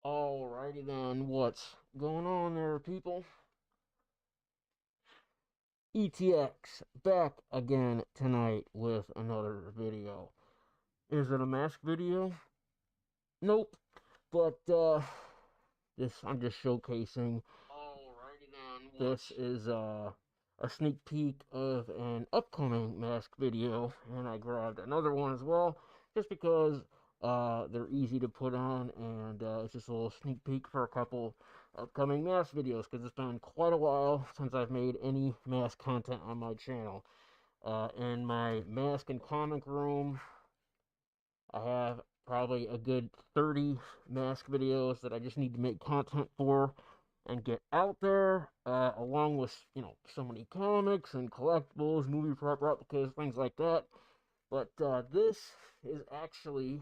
Alrighty then, what's going on there, people? ETX back again tonight with another video. Is it a mask video? Nope. But this I'm just showcasing. Alrighty then. This is a sneak peek of an upcoming mask video, and I grabbed another one as well, just because they're easy to put on, and it's just a little sneak peek for a couple upcoming mask videos, because it's been quite a while since I've made any mask content on my channel. In my mask and comic room, I have probably a good 30 mask videos that I just need to make content for and get out there, along with, so many comics and collectibles, movie prop replicas, things like that. But this is actually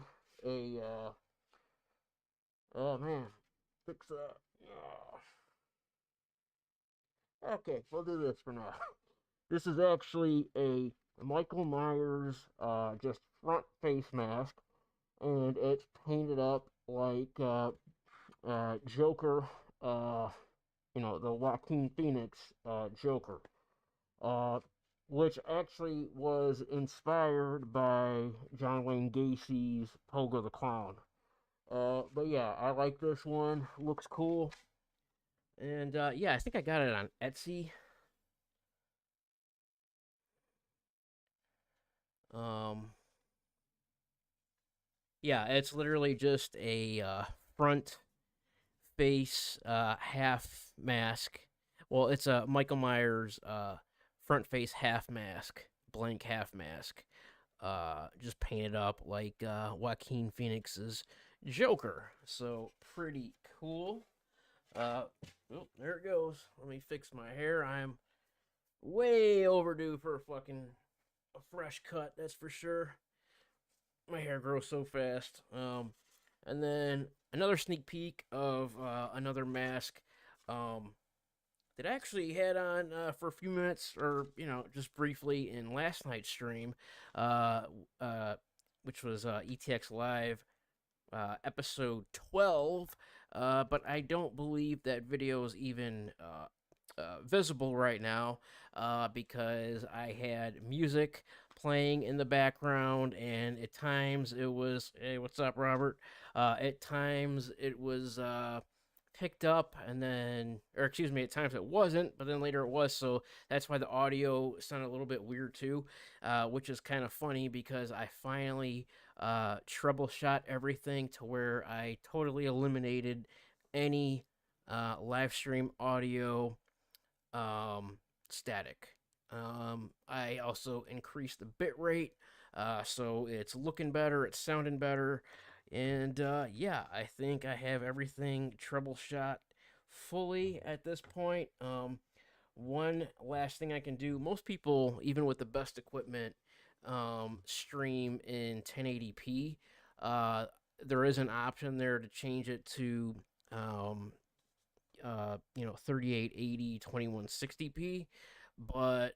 oh man, fix that. Okay, we'll do this for now. This is actually a Michael Myers just front face mask, and it's painted up like Joker, uh, the Joaquin Phoenix Joker, uh, which actually was inspired by John Wayne Gacy's Pogo the Clown. But yeah, I like this one. Looks cool. And yeah, I think I got it on Etsy. Um, yeah, it's literally just a front face half mask. Well, it's a Michael Myers front face half mask, blank half mask. Just painted up like Joaquin Phoenix's Joker. So pretty cool. Uh, oh, there it goes. Let me fix my hair. I'm way overdue for a fresh cut. That's for sure. My hair grows so fast. And then another sneak peek of another mask. Um, that I actually had on for a few minutes, or just briefly in last night's stream, uh, uh, which was ETX Live episode 12. But I don't believe that video is even visible right now because I had music playing in the background, and at times it was, hey, what's up, Robert? At times it was picked up, and then, or excuse me, at times it wasn't, but then later it was. So that's why the audio sounded a little bit weird too, which is kind of funny because I finally troubleshot everything to where I totally eliminated any live stream audio static. I also increased the bit rate, so it's looking better, it's sounding better, and yeah, I think I have everything troubleshot fully at this point. One last thing I can do: most people, even with the best equipment, stream in 1080p. Uh, there is an option there to change it to 3880 2160p, but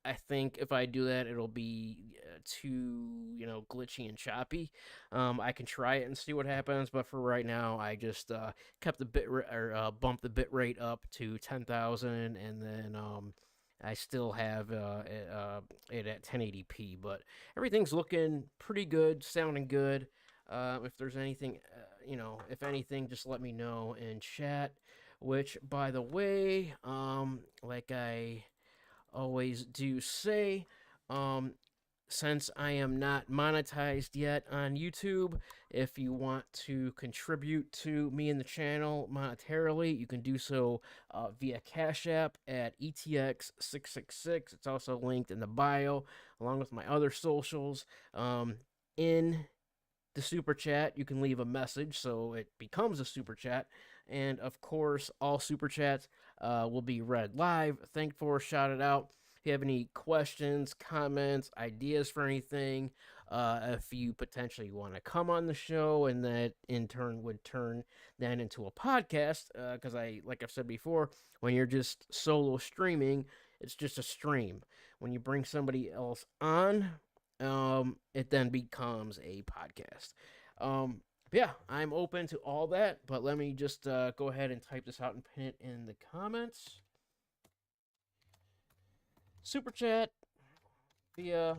I think if I do that, it'll be too, glitchy and choppy. I can try it and see what happens, but for right now, I just kept the or bumped the bit rate up to 10,000, and then I still have it at 1080p. But everything's looking pretty good, sounding good. If there's anything, if anything, just let me know in chat. Which, by the way, like I always do say, um, since I am not monetized yet on YouTube, if you want to contribute to me and the channel monetarily, you can do so via Cash App at ETX666. It's also linked in the bio, along with my other socials. In the super chat, you can leave a message so it becomes a super chat. And of course, all super chats will be read live, thanked for, shouted out. If you have any questions, comments, ideas for anything, if you potentially want to come on the show, and that in turn would turn that into a podcast, because like I've said before, when you're just solo streaming, it's just a stream. When you bring somebody else on, it then becomes a podcast. Um, Yeah, I'm open to all that, but let me just go ahead and type this out and pin it in the comments. Super chat via,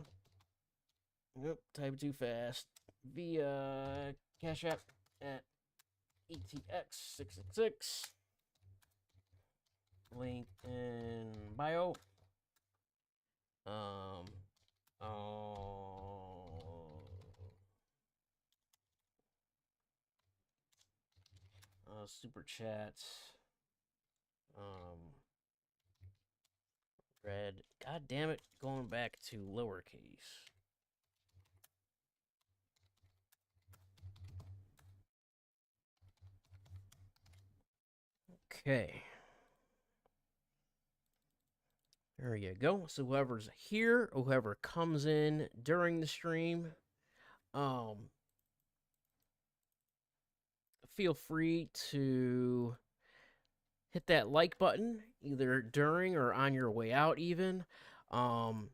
nope, type too fast, via Cash App at ETX666. Link in bio. Um, super chats. Um, red. God damn it, going back to lowercase. Okay. There you go. So whoever's here, or whoever comes in during the stream, um, feel free to hit that like button either during or on your way out even. Um,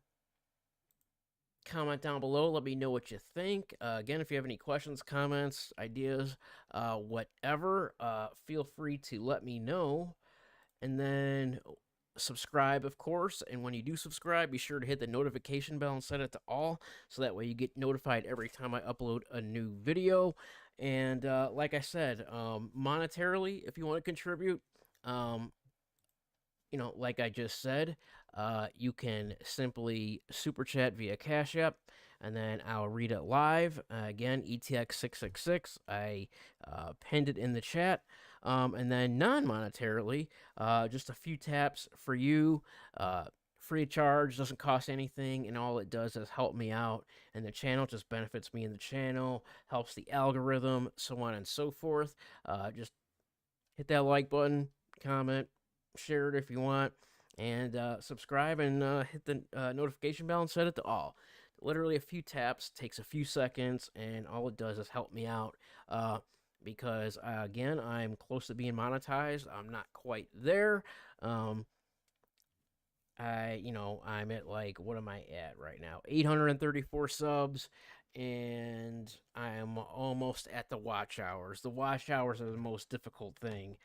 Comment down below. Let me know what you think. Again, if you have any questions, comments, ideas, whatever, feel free to let me know. And then subscribe, of course. And when you do subscribe, be sure to hit the notification bell and set it to all, so that way you get notified every time I upload a new video. And like I said, monetarily, if you want to contribute, um, like I just said, you can simply super chat via Cash App, and then I'll read it live. Again, ETX666. I pinned it in the chat. And then non monetarily, just a few taps for you. Free of charge, doesn't cost anything, and all it does is help me out. And the channel just benefits me in the channel, helps the algorithm, so on and so forth. Just hit that like button, comment, share it if you want, and subscribe, and hit the notification bell and set it to all. Literally a few taps, takes a few seconds, and all it does is help me out. Because again, I'm close to being monetized. I'm not quite there. I'm at, like, what am I at right now? 834 subs, and I'm almost at the watch hours. The watch hours are the most difficult thing.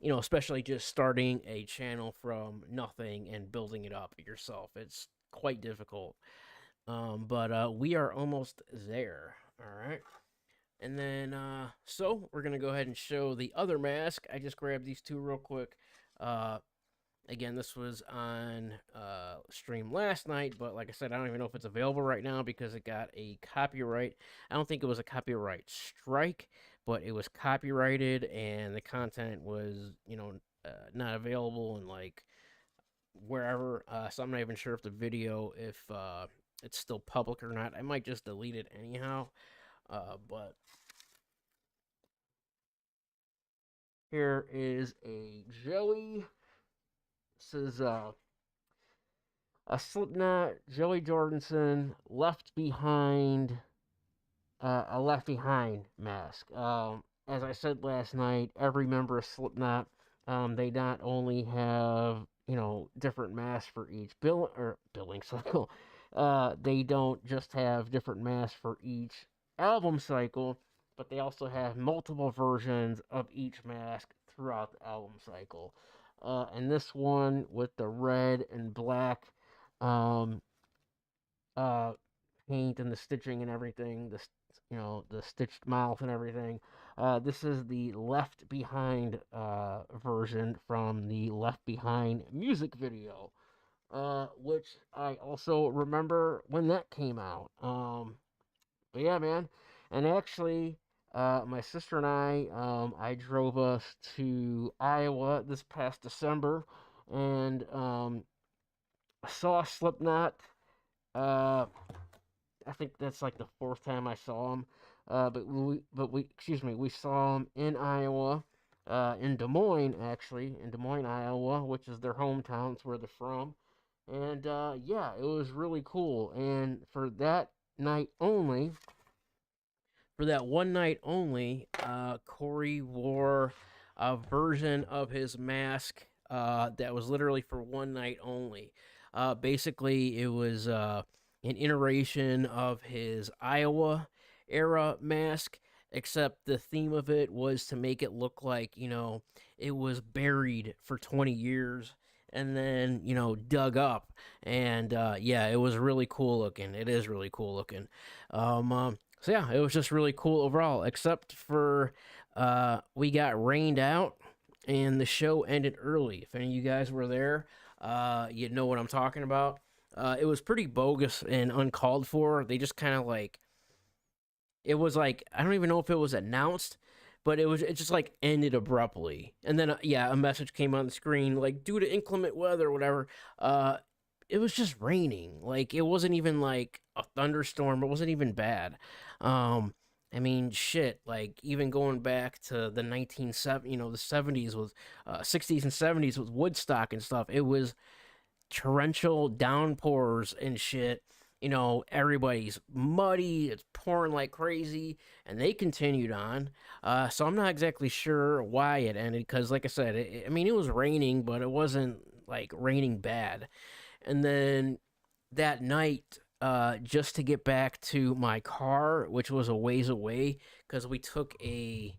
Especially just starting a channel from nothing and building it up yourself. It's quite difficult. But we are almost there. All right. And then, so we're going to go ahead and show the other mask. I just grabbed these two real quick. Again, this was on stream last night, but like I said, I don't even know if it's available right now because it got a copyright. I don't think it was a copyright strike, but it was copyrighted, and the content was, not available in, like, wherever. So I'm not even sure if the video, if it's still public or not. I might just delete it anyhow. But here is a Joey. This is a Slipknot, Joey Jordison, Left Behind, a Left Behind mask. As I said last night, every member of Slipknot, they not only have, different masks for each billing cycle. They don't just have different masks for each album cycle, but they also have multiple versions of each mask throughout the album cycle. And this one with the red and black um, uh, paint and the stitching and everything, the stitched mouth and everything. This is the Left Behind version from the Left Behind music video, which I also remember when that came out. But yeah, man. And actually, my sister and I drove us to Iowa this past December, and saw Slipknot. Uh, I think that's like the fourth time I saw them. We saw them in Iowa, in Des Moines, actually, in Des Moines, Iowa, which is their hometown. It's where they're from. And yeah, it was really cool. And for that night only, for that one night only, Corey wore a version of his mask that was literally for one night only. Basically, it was an iteration of his Iowa era mask, except the theme of it was to make it look like, it was buried for 20 years and then, dug up. And yeah, it was really cool looking. It is really cool looking. So yeah, it was just really cool overall, except for we got rained out and the show ended early. If any of you guys were there, you know what I'm talking about. It was pretty bogus and uncalled for. They just kind of like, it was like, I don't even know if it was announced, but it just like ended abruptly. And then yeah, a message came on the screen like, due to inclement weather or whatever. Uh, it was just raining. Like, it wasn't even like a thunderstorm. It wasn't even bad. Um, I mean, shit. Like, even going back to the 1970, the 70s with 60s and 70s with Woodstock and stuff. It was torrential downpours and shit. Everybody's muddy, it's pouring like crazy, and they continued on. So I'm not exactly sure why it ended, because, like I said, I mean, it was raining, but it wasn't like raining bad. And then that night, just to get back to my car, which was a ways away, because we took a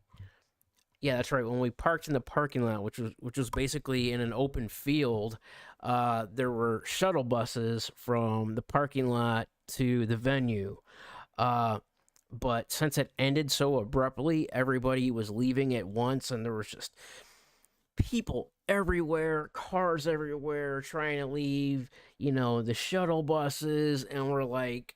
yeah, that's right. When we parked in the parking lot, which was basically in an open field, there were shuttle buses from the parking lot to the venue. Uh, but since it ended so abruptly, everybody was leaving at once, and there was just people everywhere, cars everywhere, trying to leave. The shuttle buses, and we're like,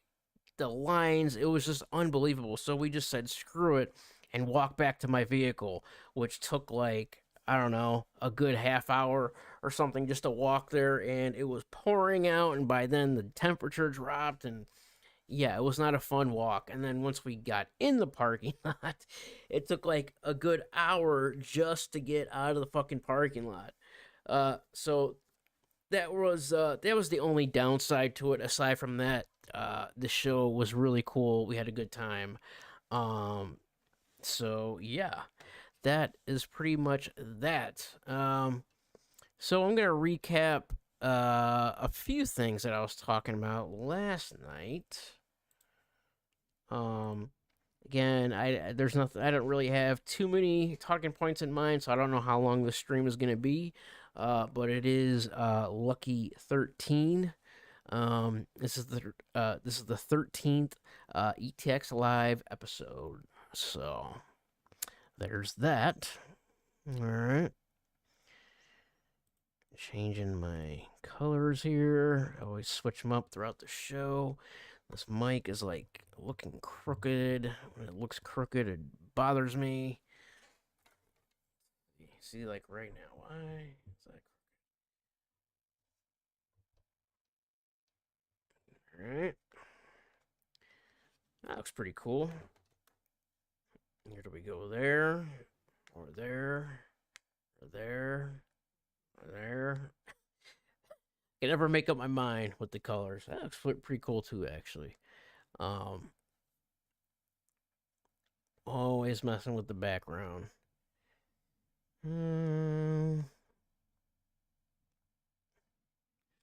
the lines, it was just unbelievable. So we just said screw it and walked back to my vehicle, which took like, I don't know, a good half hour or something just to walk there. And it was pouring out, and by then the temperature dropped. And yeah, it was not a fun walk. And then once we got in the parking lot, it took like a good hour just to get out of the fucking parking lot. So that was the only downside to it. Aside from that, the show was really cool. We had a good time. Um, so yeah, that is pretty much that. So I'm gonna recap a few things that I was talking about last night. Um, Again, I there's nothing. I don't really have too many talking points in mind, so I don't know how long the stream is gonna be. But it is lucky 13. This is the 13th ETX live episode. So there's that. All right, changing my colors here. I always switch them up throughout the show. This mic is like looking crooked. When it looks crooked, it bothers me. See, like right now, why is that? All right, that looks pretty cool. Here do we go? There, or there, or there, or there. I can never make up my mind with the colors. That looks pretty cool too, actually. Um, Always messing with the background. Hmm.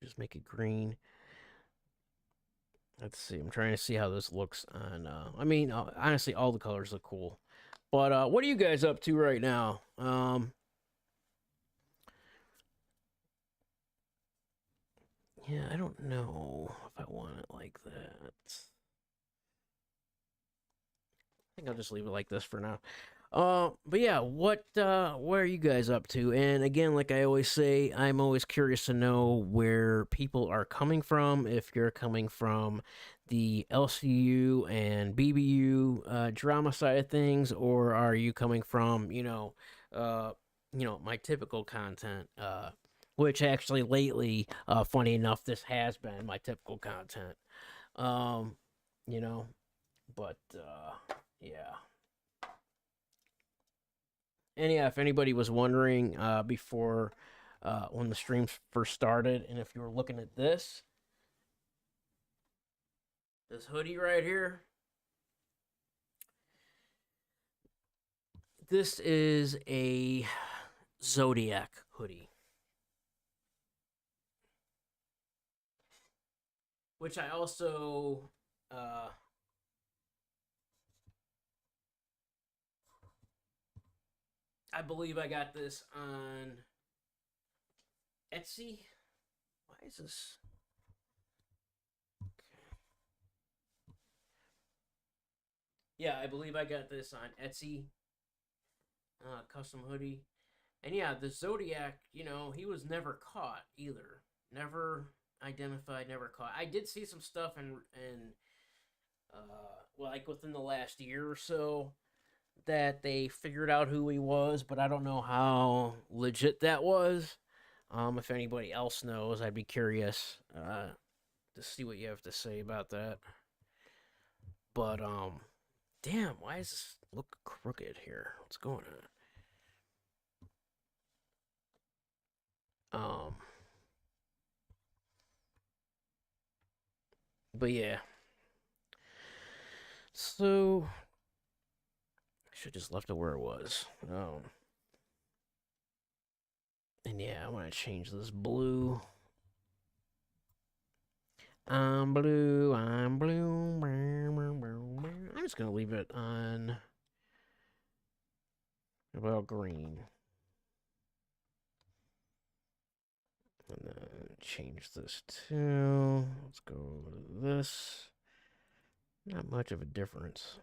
Just make it green. Let's see. I'm trying to see how this looks on. I mean, honestly, all the colors look cool. But what are you guys up to right now? Yeah, I don't know if I want it like that. I think I'll just leave it like this for now. But yeah, what are you guys up to? And again, like I always say, I'm always curious to know where people are coming from. If you're coming from the LCU and BBU drama side of things, or are you coming from my typical content? Which actually lately, funny enough, this has been my typical content. Um, you know, but yeah. And yeah, if anybody was wondering before when the stream first started, and if you were looking at this hoodie right here, this is a Zodiac hoodie, which I also uh, I believe I got this on Etsy. Why is this? Yeah, I believe I got this on Etsy. Custom hoodie. And yeah, the Zodiac, he was never caught either. Never identified, never caught. I did see some stuff in like within the last year or so that they figured out who he was, but I don't know how legit that was. If anybody else knows, I'd be curious to see what you have to say about that. But damn, why does this look crooked here? What's going on? But yeah, so I should just left it where it was. And yeah, I want to change this blue. I'm blue. I'm blue. I'm just gonna leave it on about green. And then change this to. Let's go to this. Not much of a difference.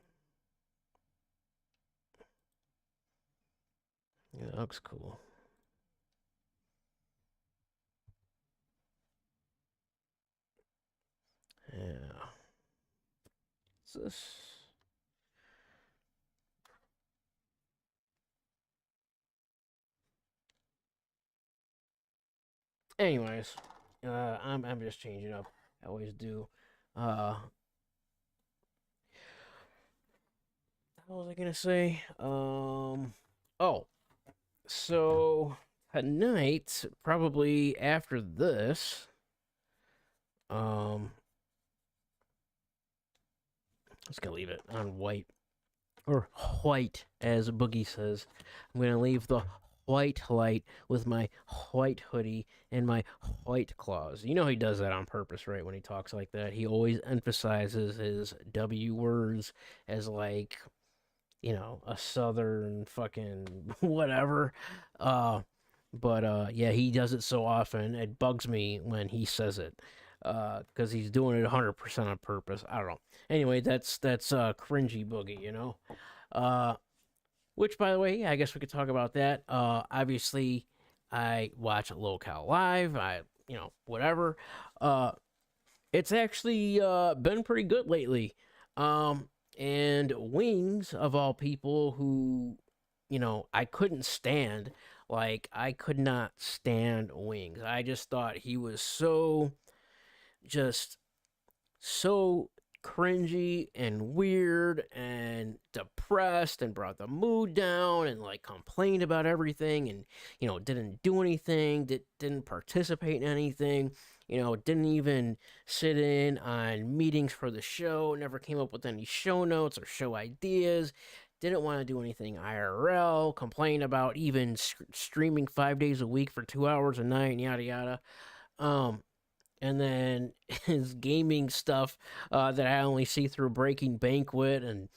Yeah, that looks cool. Yeah. What's this? Anyways, I'm just changing up. I always do. What was I gonna say? Oh, so tonight, probably after this, um, just gonna leave it on white or white, as Boogie says. I'm gonna leave the white light with my white hoodie and my white claws. You know he does that on purpose, right? When he talks like that, he always emphasizes his W words as like a southern fucking whatever. But yeah, he does it so often it bugs me when he says it. Because he's doing it 100% on purpose. I don't know. Anyway, that's cringy Boogie. Uh, which by the way, yeah, I guess we could talk about that. Obviously, I watch Locale Live. Whatever. Uh, it's actually been pretty good lately. And Wings, of all people, who I couldn't stand. Like I could not stand Wings. I just thought he was just so cringy and weird and depressed and brought the mood down and like complained about everything and didn't do anything, didn't participate in anything, didn't even sit in on meetings for the show, never came up with any show notes or show ideas, didn't want to do anything IRL, complained about even streaming 5 days a week for 2 hours a night and yada yada. um and then his gaming stuff that I only see through Breaking Banquet and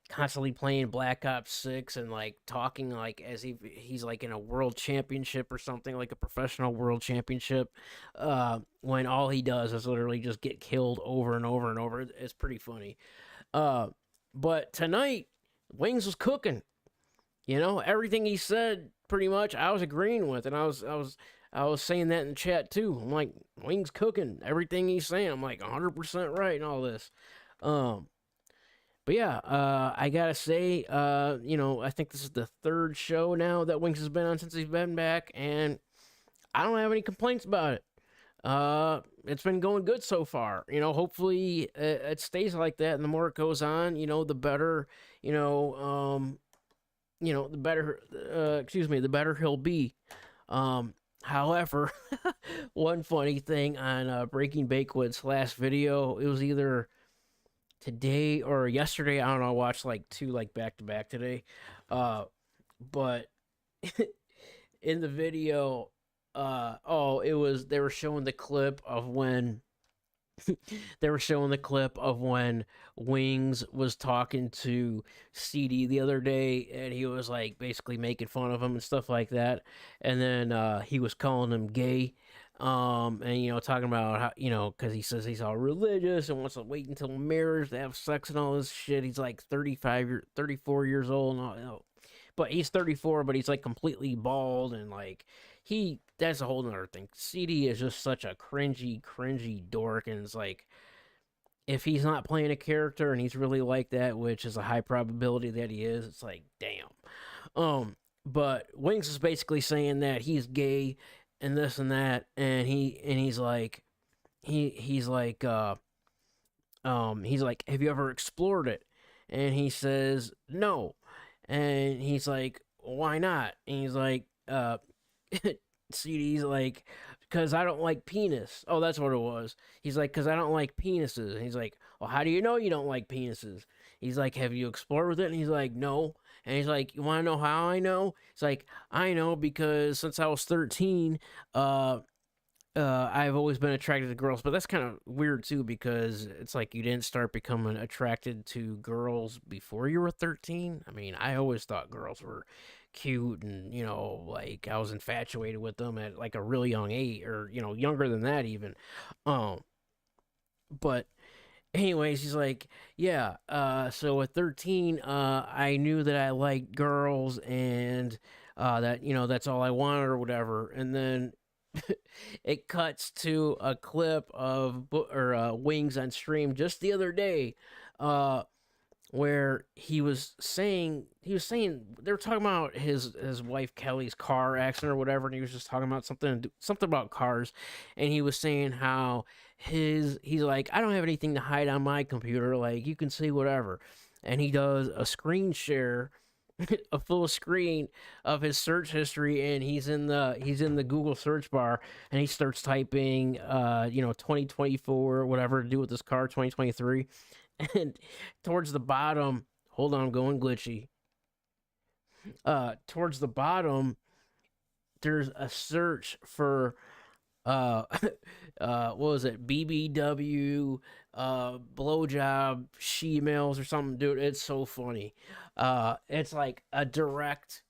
constantly playing Black Ops 6 and like talking like as if he's like in a world championship or something, like a professional world championship, when all he does is literally just get killed over and over and over. It's pretty funny. Uh, but tonight, Wings was cooking. Everything he said pretty much I was agreeing with, and I was saying that in the chat too. I'm like, Wings cooking. Everything he's saying, I'm like 100% right and all this. Um, but yeah, I gotta say, I think this is the third show now that Wings has been on since he's been back, and I don't have any complaints about it. It's been going good so far. Hopefully it stays like that, and the more it goes on, the better. The better. Excuse me, the better he'll be. However, one funny thing on Breaking Banquet's last video, it was either today or yesterday. I don't know. I watched like two like back to back today. But in the video, it was they were showing the clip of when They were showing the clip of when Wings was talking to CD the other day, and he was like basically making fun of him and stuff like that. And then he was calling him gay, and talking about how because he says he's all religious and wants to wait until marriage to have sex and all this shit. He's like 34 years old, and but he's 34, but he's like completely bald and like that's a whole nother thing. CD is just such a cringy dork, and it's like if he's not playing a character and he's really like that, which is a high probability that he is, it's like damn. But Wings is basically saying that he's gay and this and that, and he's like he's like he's like, have you ever explored it? And he says no, and he's like, why not? And he's like, CD's like, because I don't like penis. Oh, that's what it was. He's like, because I don't like penises. And he's like, well, how do you know you don't like penises? He's like, have you explored with it? And he's like, no. And he's like, you want to know how I know? He's like, I know because since I was 13, I've always been attracted to girls, but that's kind of weird too because it's like you didn't start becoming attracted to girls before you were 13. I mean, I always thought girls were cute and, like I was infatuated with them at like a really young age or, younger than that even. Um, but anyways, he's like, yeah, so at 13, I knew that I liked girls and that, that's all I wanted or whatever. And then it cuts to a clip of Wings on stream just the other day, uh, where he was saying they were talking about his wife Kelly's car accident or whatever, and he was just talking about something about cars, and he was saying how he's like, I don't have anything to hide on my computer, like you can see whatever, and he does a screen share, a full screen of his search history, and he's in the Google search bar, and he starts typing 2024 whatever to do with this car 2023, and towards the bottom, hold on, I'm going glitchy. Towards the bottom, there's a search for uh what was it, BBW, blowjob she mails or something, dude. It's so funny. It's like a direct,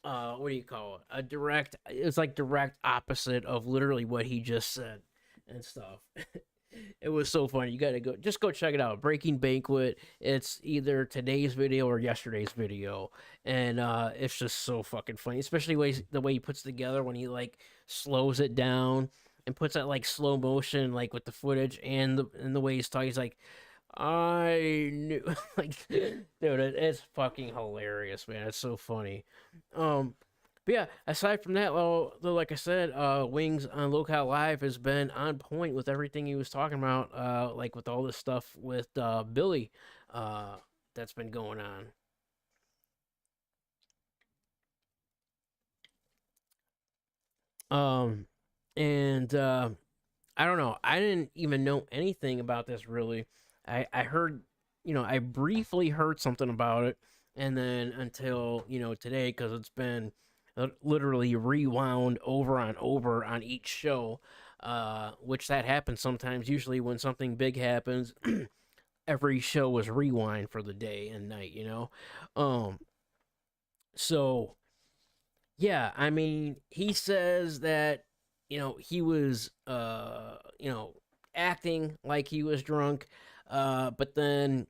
what do you call it, a direct, it's like direct opposite of literally what he just said and stuff. It was so funny. You gotta go check it out. Breaking Banquet. It's either today's video or yesterday's video, and it's just so fucking funny. Especially the way he puts together when he like slows it down and puts that like slow motion, like with the footage and the way he's talking. He's like, I knew, like, dude, it's fucking hilarious, man. It's so funny. Um, but yeah, aside from that, well, like I said, Wings on Locale Live has been on point with everything he was talking about, like with all this stuff with Billy, uh, that's been going on. Um, and I don't know. I didn't even know anything about this really. I heard, I briefly heard something about it, and then until today, because it's been literally rewound over and over on each show, which that happens sometimes. Usually, when something big happens, every show was rewind for the day and night. Um. So yeah, I mean, he says that he was acting like he was drunk, but then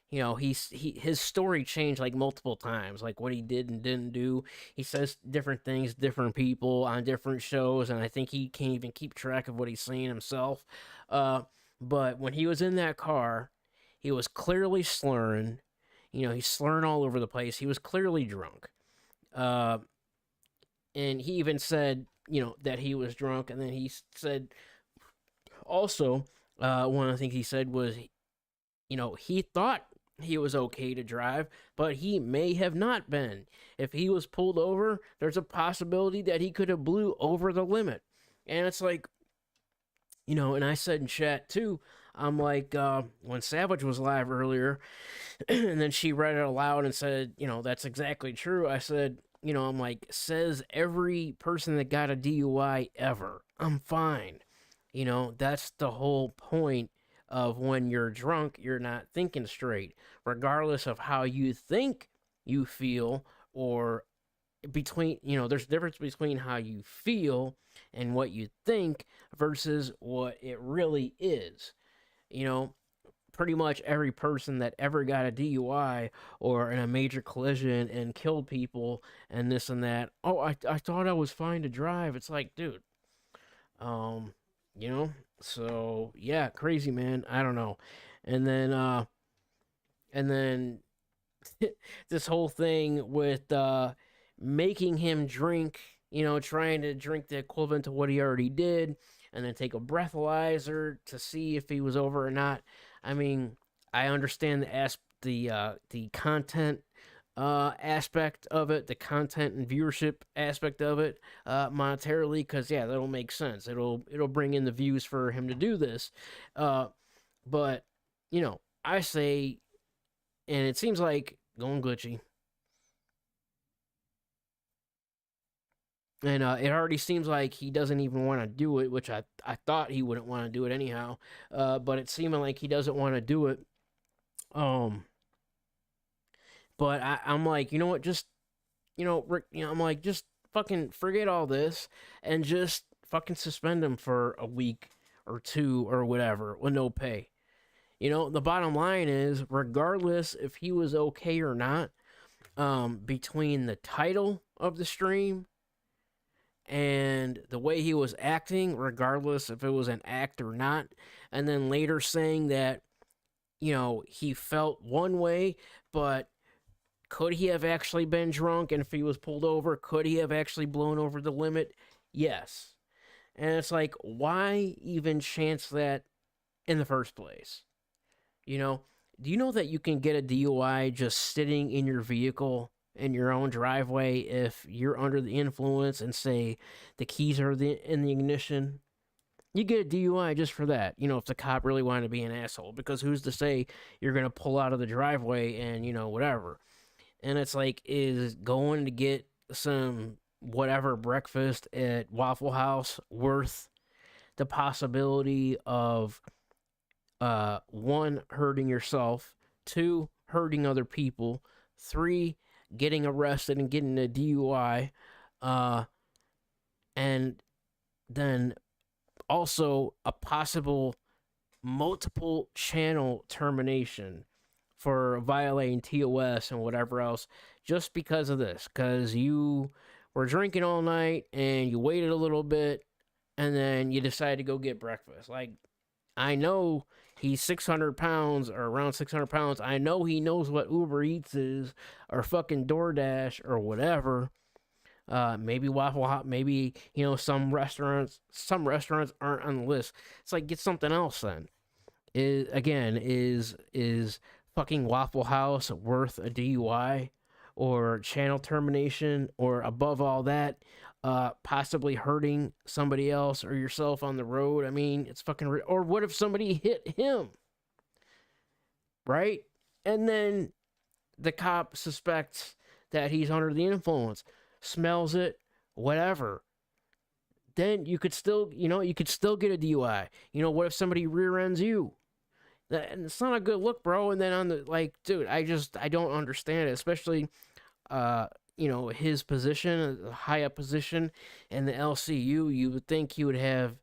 his story changed like multiple times, like what he did and didn't do. He says different things, different people on different shows, and I think he can't even keep track of what he's saying himself. Uh, but when he was in that car, he was clearly slurring. He's slurring all over the place. He was clearly drunk. Uh, and he even said, that he was drunk, and then he said also, one of the things he said was, he thought he was okay to drive, but he may have not been. If he was pulled over, there's a possibility that he could have blew over the limit. And it's like, and I said in chat too, I'm like, when Savage was live earlier, and then she read it aloud and said, that's exactly true. I said, I'm like, says every person that got a DUI ever. I'm fine. That's the whole point of when you're drunk, you're not thinking straight, regardless of how you think you feel, or there's a difference between how you feel and what you think versus what it really is. You know, Pretty much every person that ever got a DUI or in a major collision and killed people and this and that. Oh, I thought I was fine to drive. It's like, dude, um, you know. So yeah, crazy man. I don't know. And then and then this whole thing with making him drink, trying to drink the equivalent to what he already did, and then take a breathalyzer to see if he was over or not. I mean, I understand the content aspect of it, the content and viewership aspect of it, monetarily, because yeah, that'll make sense. It'll bring in the views for him to do this, but I say, and it seems like going glitchy. And it already seems like he doesn't even want to do it, which I thought he wouldn't want to do it anyhow. But it's seeming like he doesn't want to do it. Um, but I'm like, you know what? Just Rick, I'm like, just fucking forget all this and just fucking suspend him for a week or two or whatever with no pay. The bottom line is, regardless if he was okay or not, between the title of the stream and the way he was acting, regardless if it was an act or not, and then later saying that, he felt one way, but could he have actually been drunk? And if he was pulled over, could he have actually blown over the limit? Yes. And it's like, why even chance that in the first place? You know, do you know that you can get a DUI just sitting in your vehicle in your own driveway if you're under the influence and say the keys are in the ignition? You get a DUI just for that. If the cop really wanted to be an asshole, because who's to say you're going to pull out of the driveway and, whatever. And it's like, is going to get some whatever breakfast at Waffle House worth the possibility of one, hurting yourself, two, hurting other people, three, getting arrested and getting a DUI, uh, and then also a possible multiple channel termination for violating TOS and whatever else, just because of this? Because you were drinking all night and you waited a little bit and then you decided to go get breakfast. Like, I know he's 600 pounds or around 600 pounds. I know he knows what Uber Eats is or fucking DoorDash or whatever. Maybe Waffle House, maybe, some restaurants aren't on the list. It's like, get something else then. Is fucking Waffle House worth a DUI or channel termination, or above all that, possibly hurting somebody else or yourself on the road? I mean, it's fucking. Or what if somebody hit him, right? And then the cop suspects that he's under the influence, smells it, whatever. Then you could still, get a DUI. What if somebody rear ends you? And it's not a good look, bro. And then on the, like, dude, I don't understand it, especially his position, a high up position in the LCU. You would think he would have,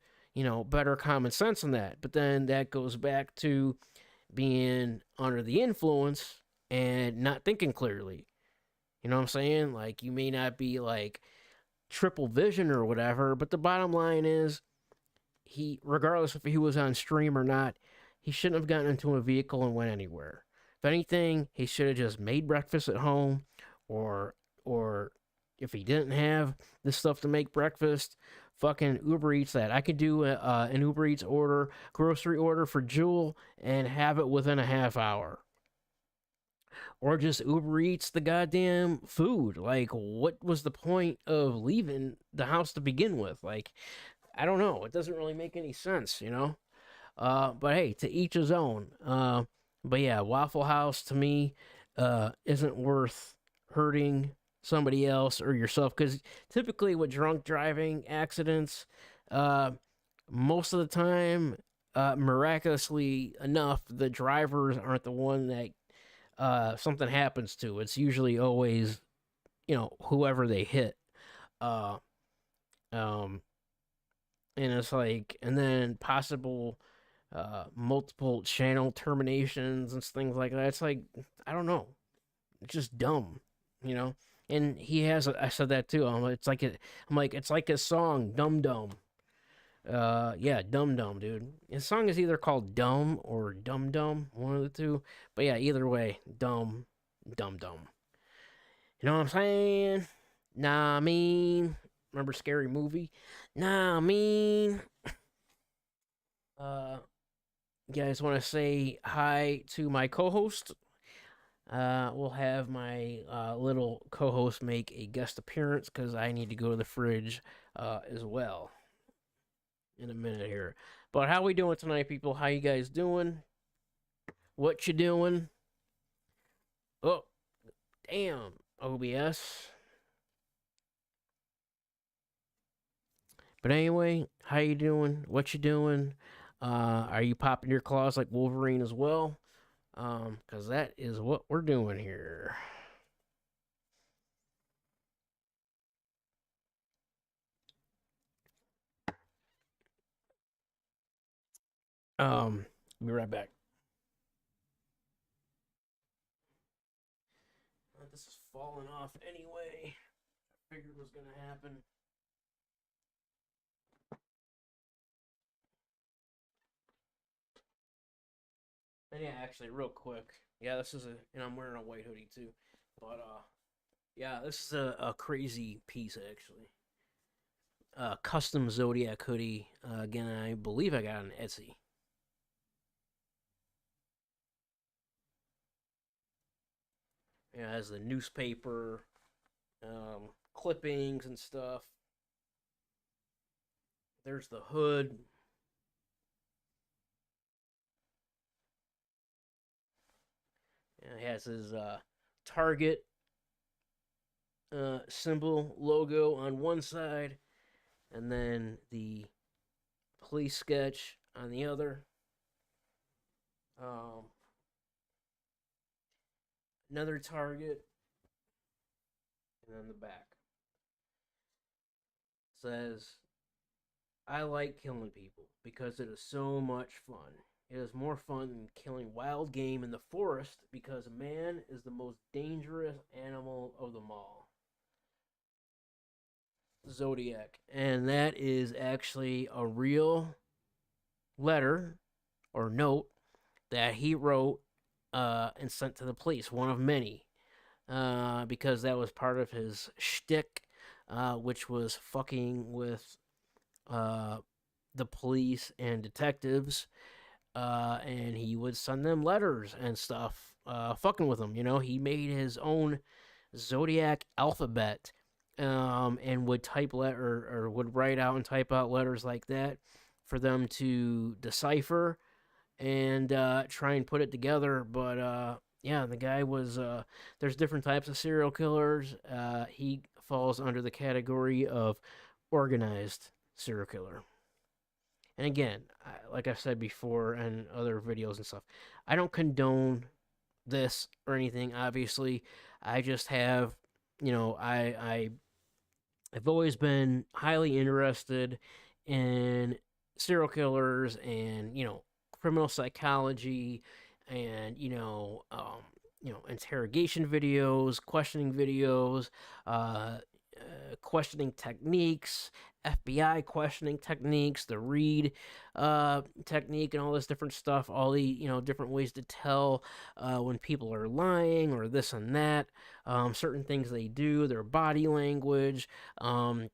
better common sense than that. But then that goes back to being under the influence and not thinking clearly. You know what I'm saying? Like, you may not be like triple vision or whatever, but the bottom line is, regardless if he was on stream or not, he shouldn't have gotten into a vehicle and went anywhere. If anything, he should have just made breakfast at home, or if he didn't have the stuff to make breakfast, fucking Uber Eats that. I could do an Uber Eats grocery order for Jewel, and have it within a half hour. Or just Uber Eats the goddamn food. Like, what was the point of leaving the house to begin with? Like, I don't know. It doesn't really make any sense. But hey, to each his own. But yeah, Waffle House to me isn't worth hurting somebody else or yourself, because typically with drunk driving accidents, Most of the time, miraculously enough, the drivers aren't the one that something happens to. It's usually always whoever they hit. Uh, um, and it's like, and then possible multiple channel terminations and things like that. It's like, I don't know, it's just dumb, you know. And he has, I said that too. I'm like, it's like his song, Dum Dum. Yeah, Dum Dum, dude. His song is either called Dumb or Dum Dum, one of the two. But yeah, either way, Dumb, Dum Dum. You know what I'm saying? Nah, I mean, remember Scary Movie? Nah, I mean, uh, you guys want to say hi to my co-host? We'll have my little co-host make a guest appearance because I need to go to the fridge as well in a minute here. But how we doing tonight, people? How you guys doing? What you doing? Oh, damn, OBS. But anyway, how you doing? What you doing? Are you popping your claws like Wolverine as well? Because that is what we're doing here. Be right back. This is falling off anyway. I figured was gonna happen. And yeah, actually, real quick. Yeah, this is and I'm wearing a white hoodie too. But yeah, this is a crazy piece actually. Custom Zodiac hoodie. Again, I believe I got on Etsy. Yeah, it has the newspaper, clippings and stuff. There's the hood. It has his Target symbol logo on one side, and then the police sketch on the other. Um, Another Target, and then the back says, "I like killing people because it is so much fun. It is more fun than killing wild game in the forest because man is the most dangerous animal of them all." Zodiac. And that is actually a real letter or note that he wrote and sent to the police, one of many, because that was part of his shtick, which was fucking with uh, the police and detectives, and he would send them letters and stuff, fucking with them. You know, he made his own zodiac alphabet, and would type letter or would write out and type out letters like that for them to decipher and try and put it together. But yeah, the guy was. There's different types of serial killers. He falls under the category of organized serial killer. And again, like I said before and other videos and stuff, I don't condone this or anything. Obviously, I just have, I've always been highly interested in serial killers and criminal psychology and interrogation videos, questioning videos, questioning techniques, FBI questioning techniques, the Reed technique, and all this different stuff. All the different ways to tell when people are lying or this and that. Certain things they do, their body language.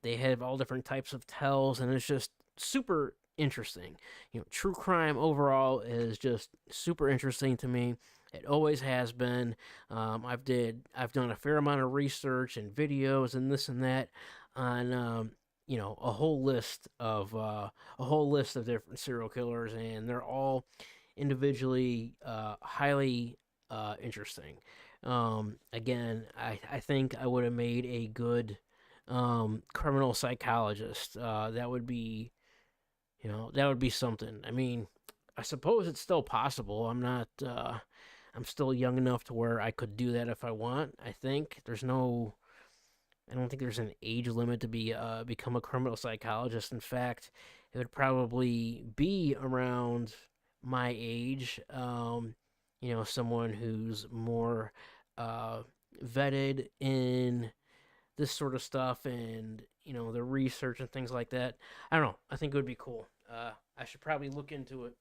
They have all different types of tells, and it's just super interesting. True crime overall is just super interesting to me. It always has been. I've done a fair amount of research and videos and this and that on a whole list of different serial killers, and they're all individually highly interesting. Again, I think I would have made a good criminal psychologist. That would be That would be something. I mean, I suppose it's still possible. I'm not. I'm still young enough to where I could do that if I want. I think there's no. I don't think there's an age limit to become a criminal psychologist. In fact, it would probably be around my age. Someone who's more uh, vetted in this sort of stuff and the research and things like that. I don't know. I think it would be cool. I should probably look into it.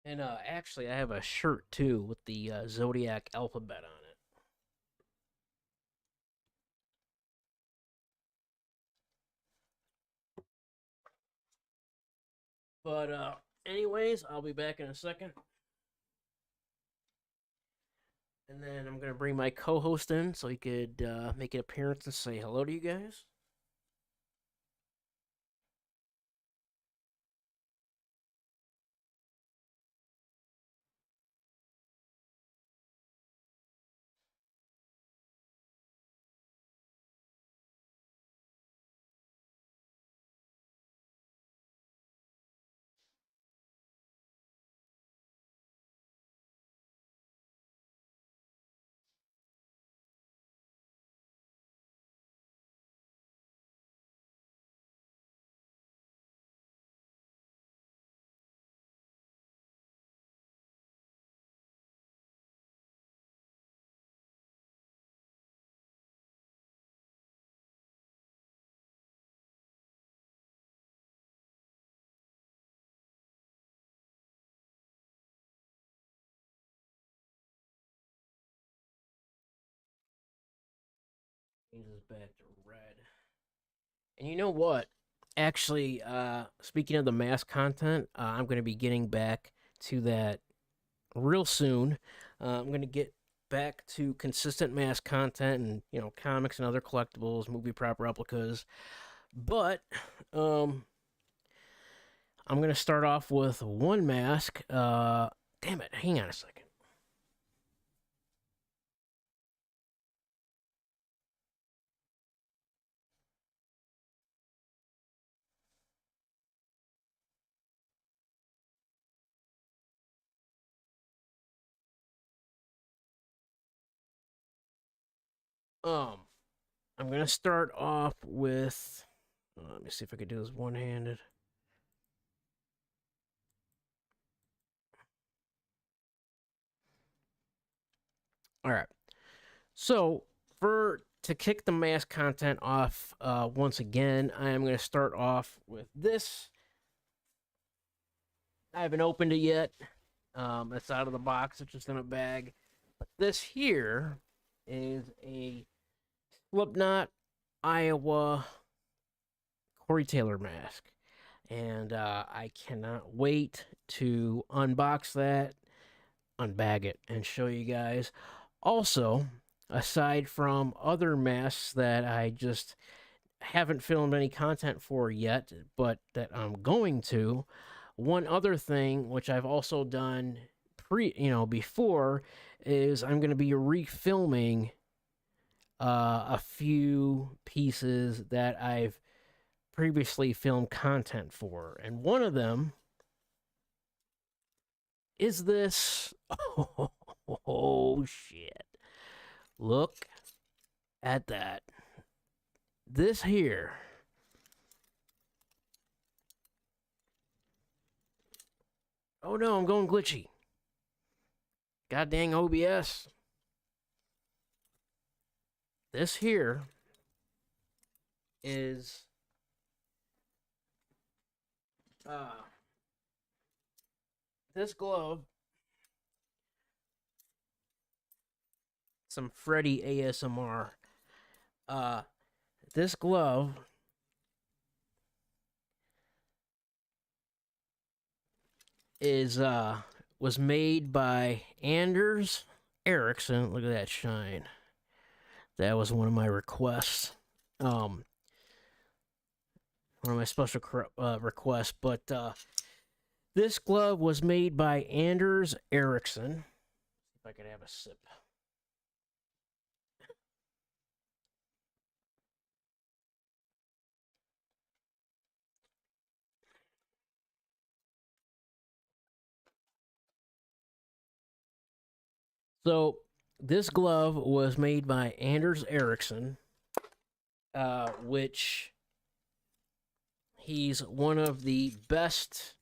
And actually, I have a shirt too with the zodiac alphabet on it. But anyways, I'll be back in a second, and then I'm gonna bring my co-host in so he could make an appearance and say hello to you guys. Changes back to red. And you know what? Actually, speaking of the mass content, I'm going to be getting back to that real soon. I'm going to get back to consistent mass content and comics and other collectibles, movie prop replicas. But I'm going to start off with one mask. Damn it! Hang on a second. Um, I'm going to start off with. Let me see if I can do this one handed. All right. So for to kick the mass content off once again, I am going to start off with this. I haven't opened it yet. It's out of the box. It's just in a bag. But this here is a Slipknot Iowa Corey Taylor mask. And I cannot wait to unbox that, unbag it, and show you guys. Also, aside from other masks that I just haven't filmed any content for yet, but that I'm going to, one other thing which I've also done before is I'm going to be refilming a few pieces that I've previously filmed content for, and one of them is this. Oh shit! Look at that. This here. Oh no, I'm going glitchy. God dang OBS. This here is Uh, this glove, some Freddy ASMR. Uh, this glove is was made by Anders Ericsson. Look at that shine. That was one of my requests. One of my special requests. But this glove was made by Anders Ericsson. If I could have a sip. So this glove was made by Anders Ericsson, which he's one of the best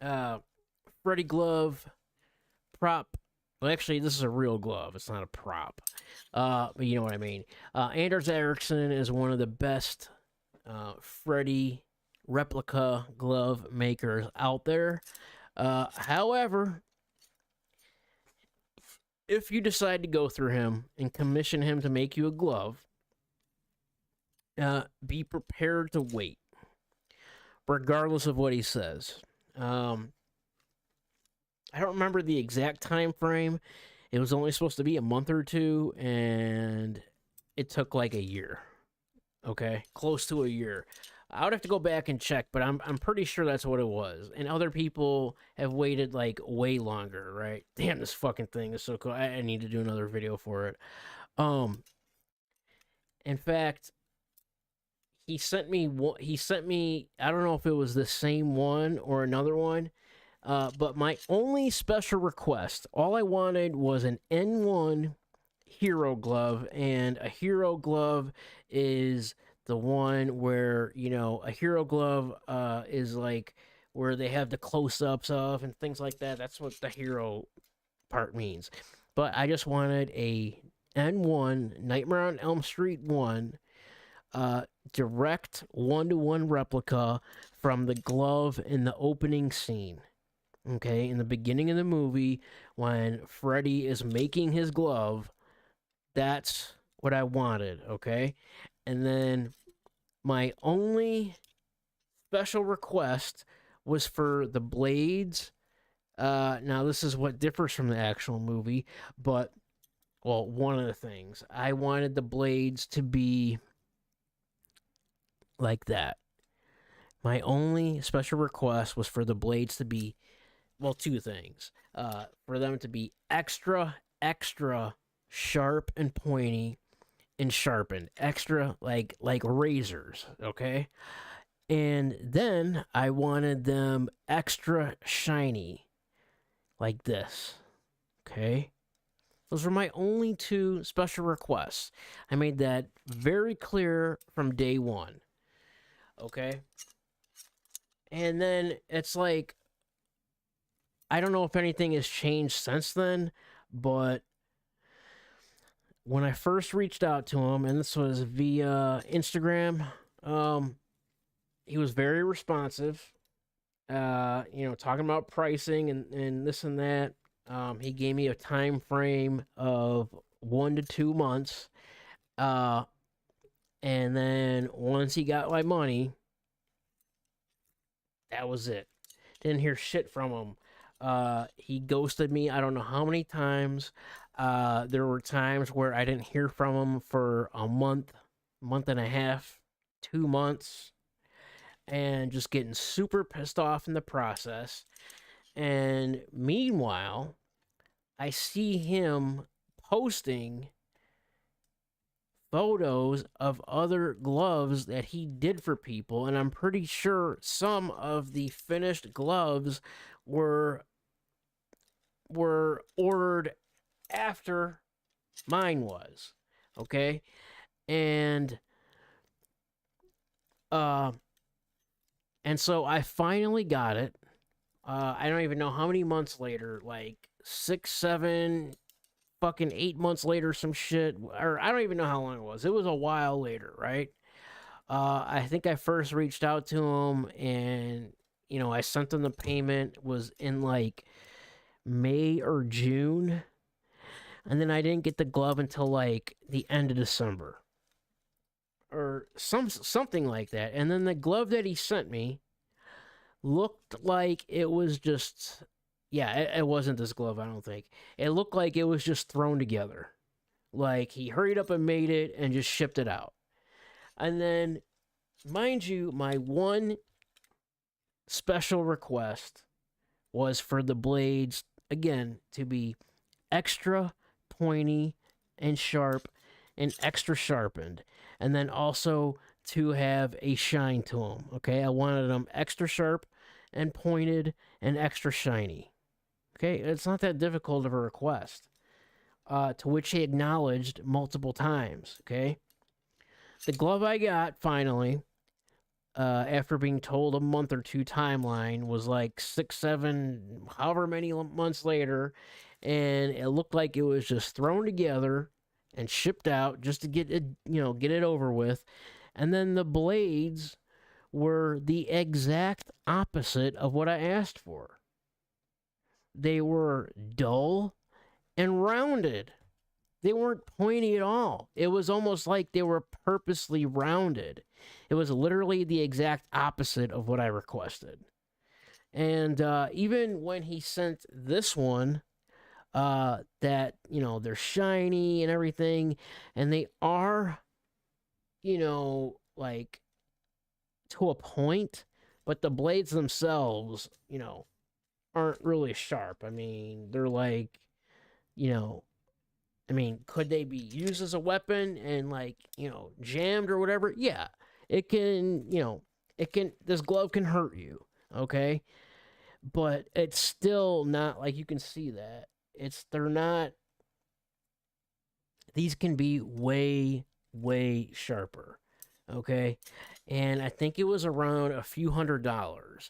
Freddy glove prop. Well, actually, this is a real glove. It's not a prop. But you know what I mean. Anders Ericsson is one of the best Freddy replica glove makers out there. However, if you decide to go through him and commission him to make you a glove, be prepared to wait, regardless of what he says. I don't remember the exact time frame. It was only supposed to be a month or two, and it took like a year. Okay, close to a year. I would have to go back and check, but I'm pretty sure that's what it was. And other people have waited like way longer, right? Damn, this fucking thing is so cool. I need to do another video for it. In fact, he sent me. I don't know if it was the same one or another one. But my only special request, all I wanted was an N1 hero glove, and a hero glove is the one where, you know, a hero glove is like where they have the close-ups of and things like that. That's what the hero part means. But I just wanted a N1 Nightmare on Elm Street 1 direct one-to-one replica from the glove in the opening scene. Okay, in the beginning of the movie, when Freddy is making his glove, that's what I wanted, okay? And then my only special request was for the blades. Now, this is what differs from the actual movie, but, well, one of the things. I wanted the blades to be like that. My only special request was for the blades to be, well, two things. For them to be extra sharp and pointy and sharpened. Extra like razors, okay? And then I wanted them extra shiny like this. Okay? Those were my only two special requests. I made that very clear from day one. Okay? And then it's like, I don't know if anything has changed since then, but when I first reached out to him, and this was via Instagram, he was very responsive. You know, talking about pricing and this and that. He gave me a time frame of 1 to 2 months. And then once he got my money, that was it. Didn't hear shit from him. He ghosted me I don't know how many times. There were times where I didn't hear from him for a month and a half, 2 months, and just getting super pissed off in the process. And meanwhile, I see him posting photos of other gloves that he did for people, and I'm pretty sure some of the finished gloves were ordered after mine was, okay? And so I finally got it. I don't even know how many months later, like 6, 7, fucking 8 months later, some shit, or I don't even know how long it was. It was a while later, right? I think I first reached out to him, and I sent them the payment was in like May or June, and then I didn't get the glove until like the end of December or something like that. And then the glove that he sent me looked like it was just, yeah, it wasn't this glove. I don't think it looked like it was just thrown together. Like he hurried up and made it and just shipped it out. And then, mind you, my one special request was for the blades again to be extra pointy and sharp and extra sharpened, and then also to have a shine to them. Okay, I wanted them extra sharp and pointed and extra shiny. Okay, it's not that difficult of a request, to which he acknowledged multiple times. Okay, the glove I got finally, after being told a month or two timeline, was like 6, 7, however many months later, and it looked like it was just thrown together and shipped out just to get it, get it over with. And then the blades were the exact opposite of what I asked for. They were dull and rounded. They weren't pointy at all. It was almost like they were purposely rounded. It was literally the exact opposite of what I requested. And even when he sent this one, that, they're shiny and everything, and they are, like to a point, but the blades themselves, aren't really sharp. I mean, they're like, you know, could they be used as a weapon and like, jammed or whatever? Yeah. It can, this glove can hurt you, okay? But it's still not like you can see that. They're not, these can be way, way sharper, okay? And I think it was around a few $100s.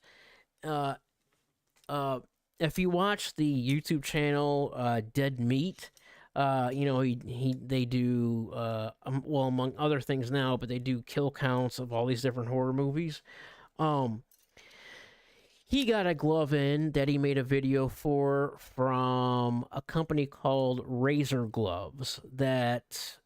Uh, if you watch the YouTube channel Dead Meat, they do well, among other things now, but they do kill counts of all these different horror movies. He got a glove in that he made a video for from a company called Razor Gloves that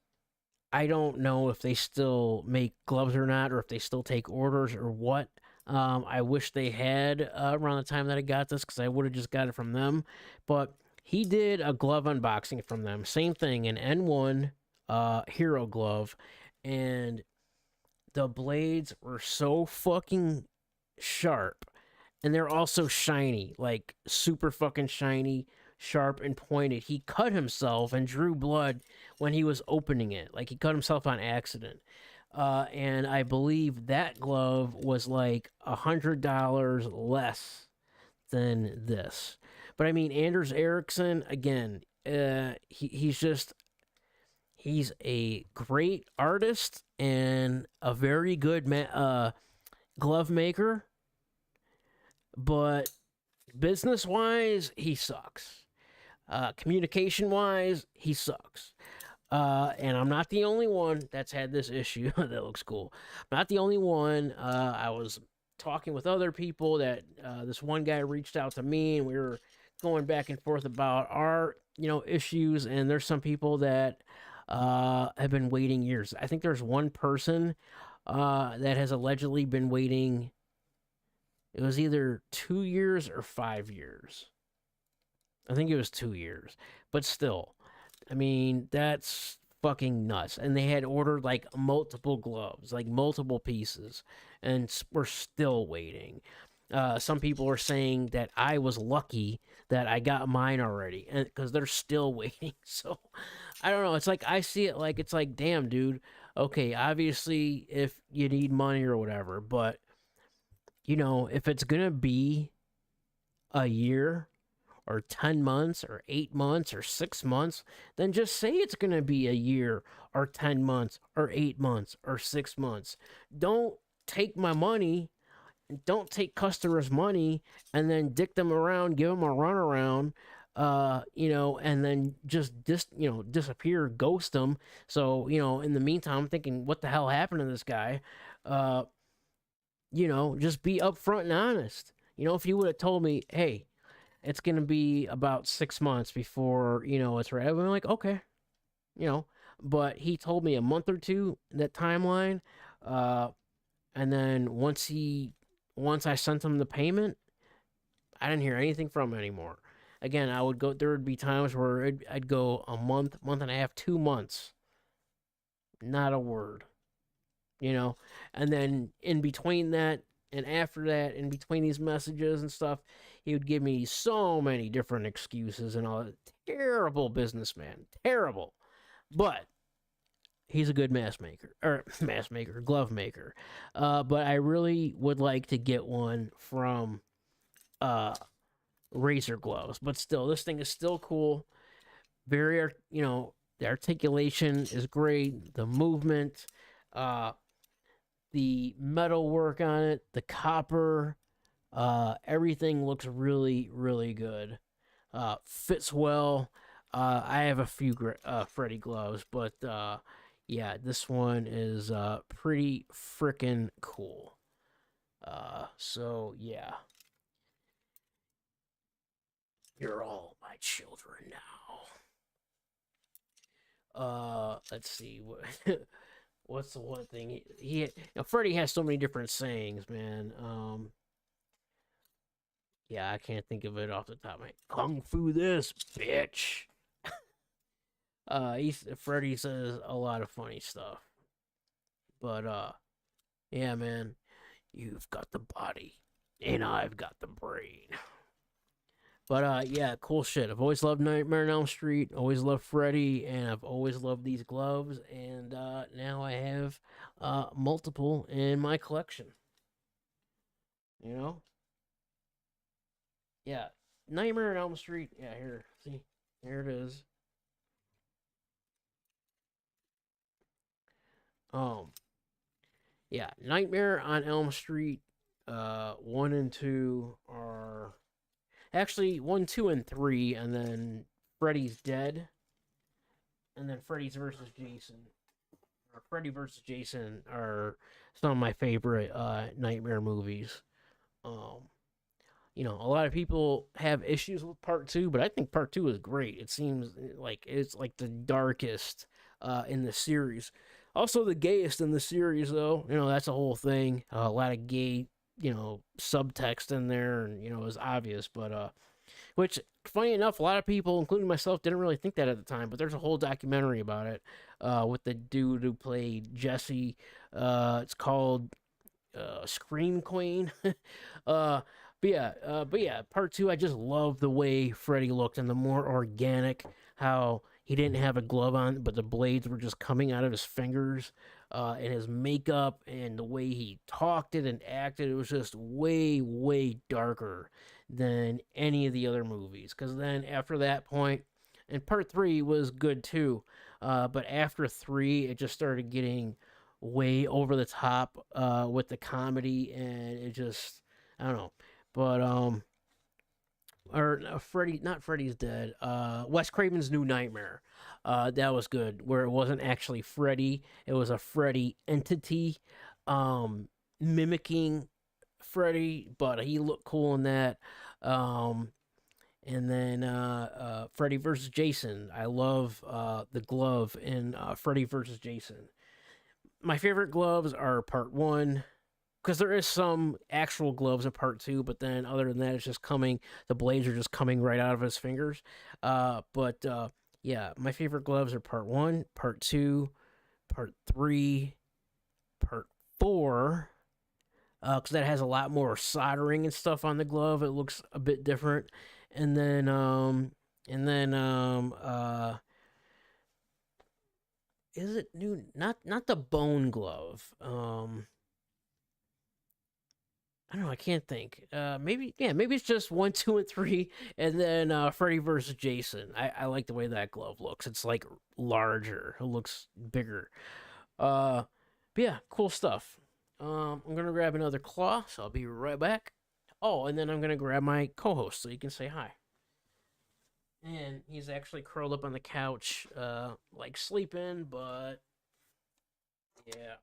I don't know if they still make gloves or not, or if they still take orders or what. I wish they had around the time that I got this, because I would have just got it from them. But he did a glove unboxing from them. Same thing, an N1 Hero glove. And the blades were so fucking sharp. And they're also shiny, like super fucking shiny, sharp, and pointed. He cut himself and drew blood when he was opening it. Like he cut himself on accident. And I believe that glove was like $100 less than this. But I mean, Anders Ericsson, again, he's a great artist and a very good glove maker. But business wise, he sucks. Communication wise, he sucks. And I'm not the only one that's had this issue. That looks cool. I'm not the only one. I was talking with other people that this one guy reached out to me, and we were going back and forth about our, issues. And there's some people that have been waiting years. I think there's one person that has allegedly been waiting. It was either 2 years or 5 years. I think it was 2 years. But still, I mean, that's fucking nuts. And they had ordered like multiple gloves, like multiple pieces, and we're still waiting. Some people are saying that I was lucky that I got mine already, and because they're still waiting. So I don't know. It's like I see it like it's like, damn, dude. Okay, obviously, if you need money or whatever, but if it's gonna be a year or 10 months or 8 months or 6 months, then just say it's going to be a year or 10 months or 8 months or 6 months. Don't take my money, don't take customers' money and then dick them around, give them a runaround, and then just disappear, ghost them. So, in the meantime, I'm thinking, what the hell happened to this guy? Just be upfront and honest. If you would have told me, hey, it's gonna be about 6 months before it's ready, I'm like, okay, you know. But he told me a month or two that timeline, uh, and then once I sent him the payment, I didn't hear anything from him anymore. Again, I would go. There would be times where I'd go a month, month and a half, 2 months, not a word, you know. And then in between that and after that, in between these messages and stuff, he would give me so many different excuses and all. Terrible businessman, terrible. But he's a good mask maker or mask maker, glove maker. But I really would like to get one from uh Razor gloves. But still, this thing is still cool. Very, the articulation is great. The movement, uh, the metal work on it, the copper, everything looks really, really good. Fits well. I have a few Freddy gloves, but yeah, this one is pretty freaking cool. So yeah, you're all my children now. Let's see what what's the one thing Freddy has so many different sayings, man. Yeah, I can't think of it off the top of my head. Kung fu this bitch. Freddy says a lot of funny stuff, but yeah, man, you've got the body, and I've got the brain. But yeah, cool shit. I've always loved Nightmare on Elm Street. Always loved Freddy, and I've always loved these gloves. And now I have multiple in my collection. You know, yeah, Nightmare on Elm Street. Yeah, here, see, here it is. Um, yeah, Nightmare on Elm Street. 1 and 2 are actually 1, 2, and 3, and then Freddy's Dead, and then Freddy's versus Jason. Freddy versus Jason are some of my favorite nightmare movies. Um, a lot of people have issues with part two, but I think part two is great. It seems like it's like the darkest in the series. Also, the gayest in the series, though. That's a whole thing. A lot of gay, subtext in there, and is obvious. But which, funny enough, a lot of people, including myself, didn't really think that at the time. But there's a whole documentary about it with the dude who played Jesse. It's called Scream Queen. uh, but yeah, part two. I just love the way Freddy looked and the more organic. How he didn't have a glove on, but the blades were just coming out of his fingers. And his makeup and the way he talked it and acted, it was just way, way darker than any of the other movies. Because then after that point, and part three was good too, but after three, it just started getting way over the top with the comedy, and it just I don't know. But or Freddy, not Freddy's Dead. Wes Craven's New Nightmare. That was good. Where it wasn't actually Freddy, it was a Freddy entity, mimicking Freddy, but he looked cool in that. Um, and then Freddy versus Jason. I love the glove in Freddy versus Jason. My favorite gloves are part one, because there is some actual gloves in part two, but then other than that, it's just coming. The blades are just coming right out of his fingers. But yeah, my favorite gloves are part one, part two, part three, part four. Because that has a lot more soldering and stuff on the glove. It looks a bit different. And then is it new? Not the bone glove. I don't know. I can't think. Maybe yeah. Maybe it's just 1, 2, and 3, and then Freddy versus Jason. I like the way that glove looks. It's like larger. It looks bigger. Uh, but yeah, cool stuff. I'm gonna grab another claw, so I'll be right back. Oh, and then I'm gonna grab my co-host so you can say hi. And he's actually curled up on the couch, like sleeping, but yeah.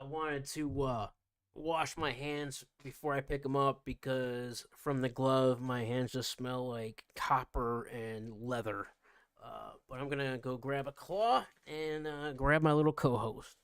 I wanted to wash my hands before I pick them up because from the glove, my hands just smell like copper and leather. But I'm gonna go grab a claw and grab my little co-host.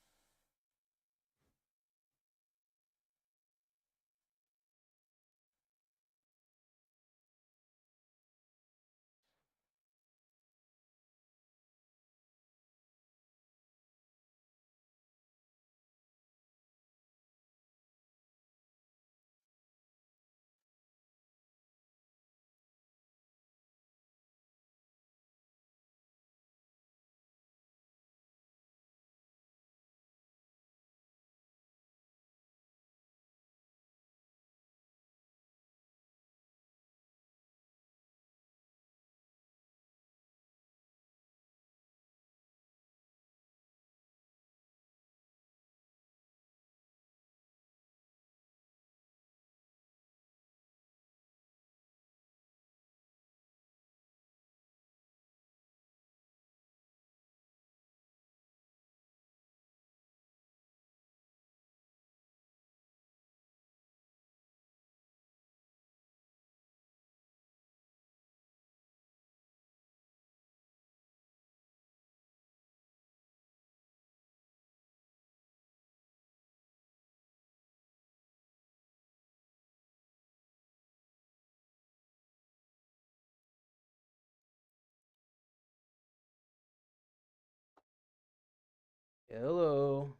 Hello.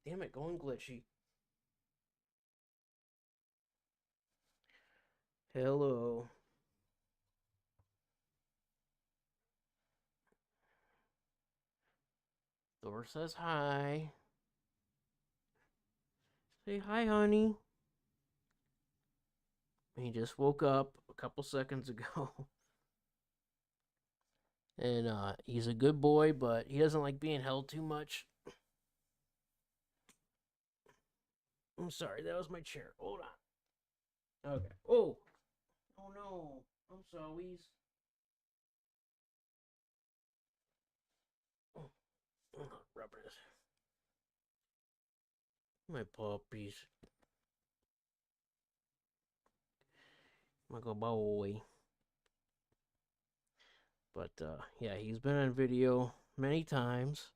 Damn it, going glitchy. Hello. Thor says hi. Say hi, honey. He just woke up a couple seconds ago. And he's a good boy, but he doesn't like being held too much. I'm sorry, that was my chair. Hold on. Okay. Oh, oh no. I'm sorry. Oh, rubbers. My puppies. My good boy. But yeah, he's been on video many times.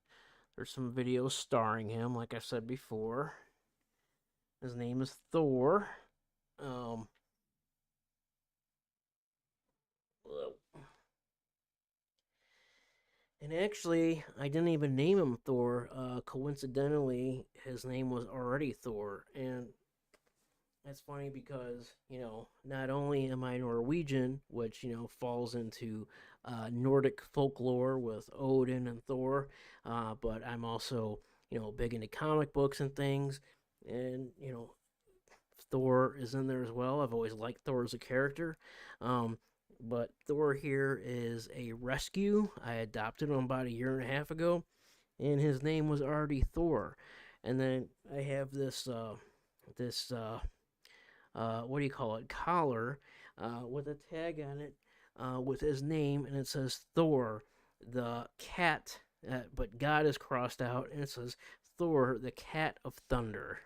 There's some videos starring him, like I said before. His name is Thor. Um, and actually, I didn't even name him Thor. Coincidentally, his name was already Thor, and that's funny because, not only am I Norwegian, which, falls into Nordic folklore with Odin and Thor, but I'm also, big into comic books and things. And, Thor is in there as well. I've always liked Thor as a character. Um, but Thor here is a rescue. I adopted him about a year and a half ago, and his name was already Thor. And then I have this what do you call it, collar with a tag on it with his name, and it says Thor, the cat, but God is crossed out, and it says Thor, the cat of thunder.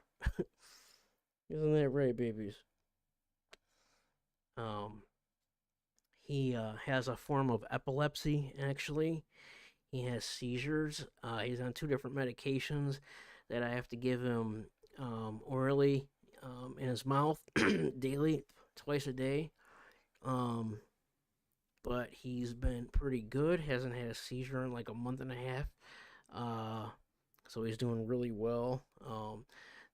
Isn't that right, babies? Um, he has a form of epilepsy, actually. He has seizures. He's on two different medications that I have to give him orally in his mouth daily, twice a day. Um, but he's been pretty good. Hasn't had a seizure in like a month and a half. Uh, so he's doing really well.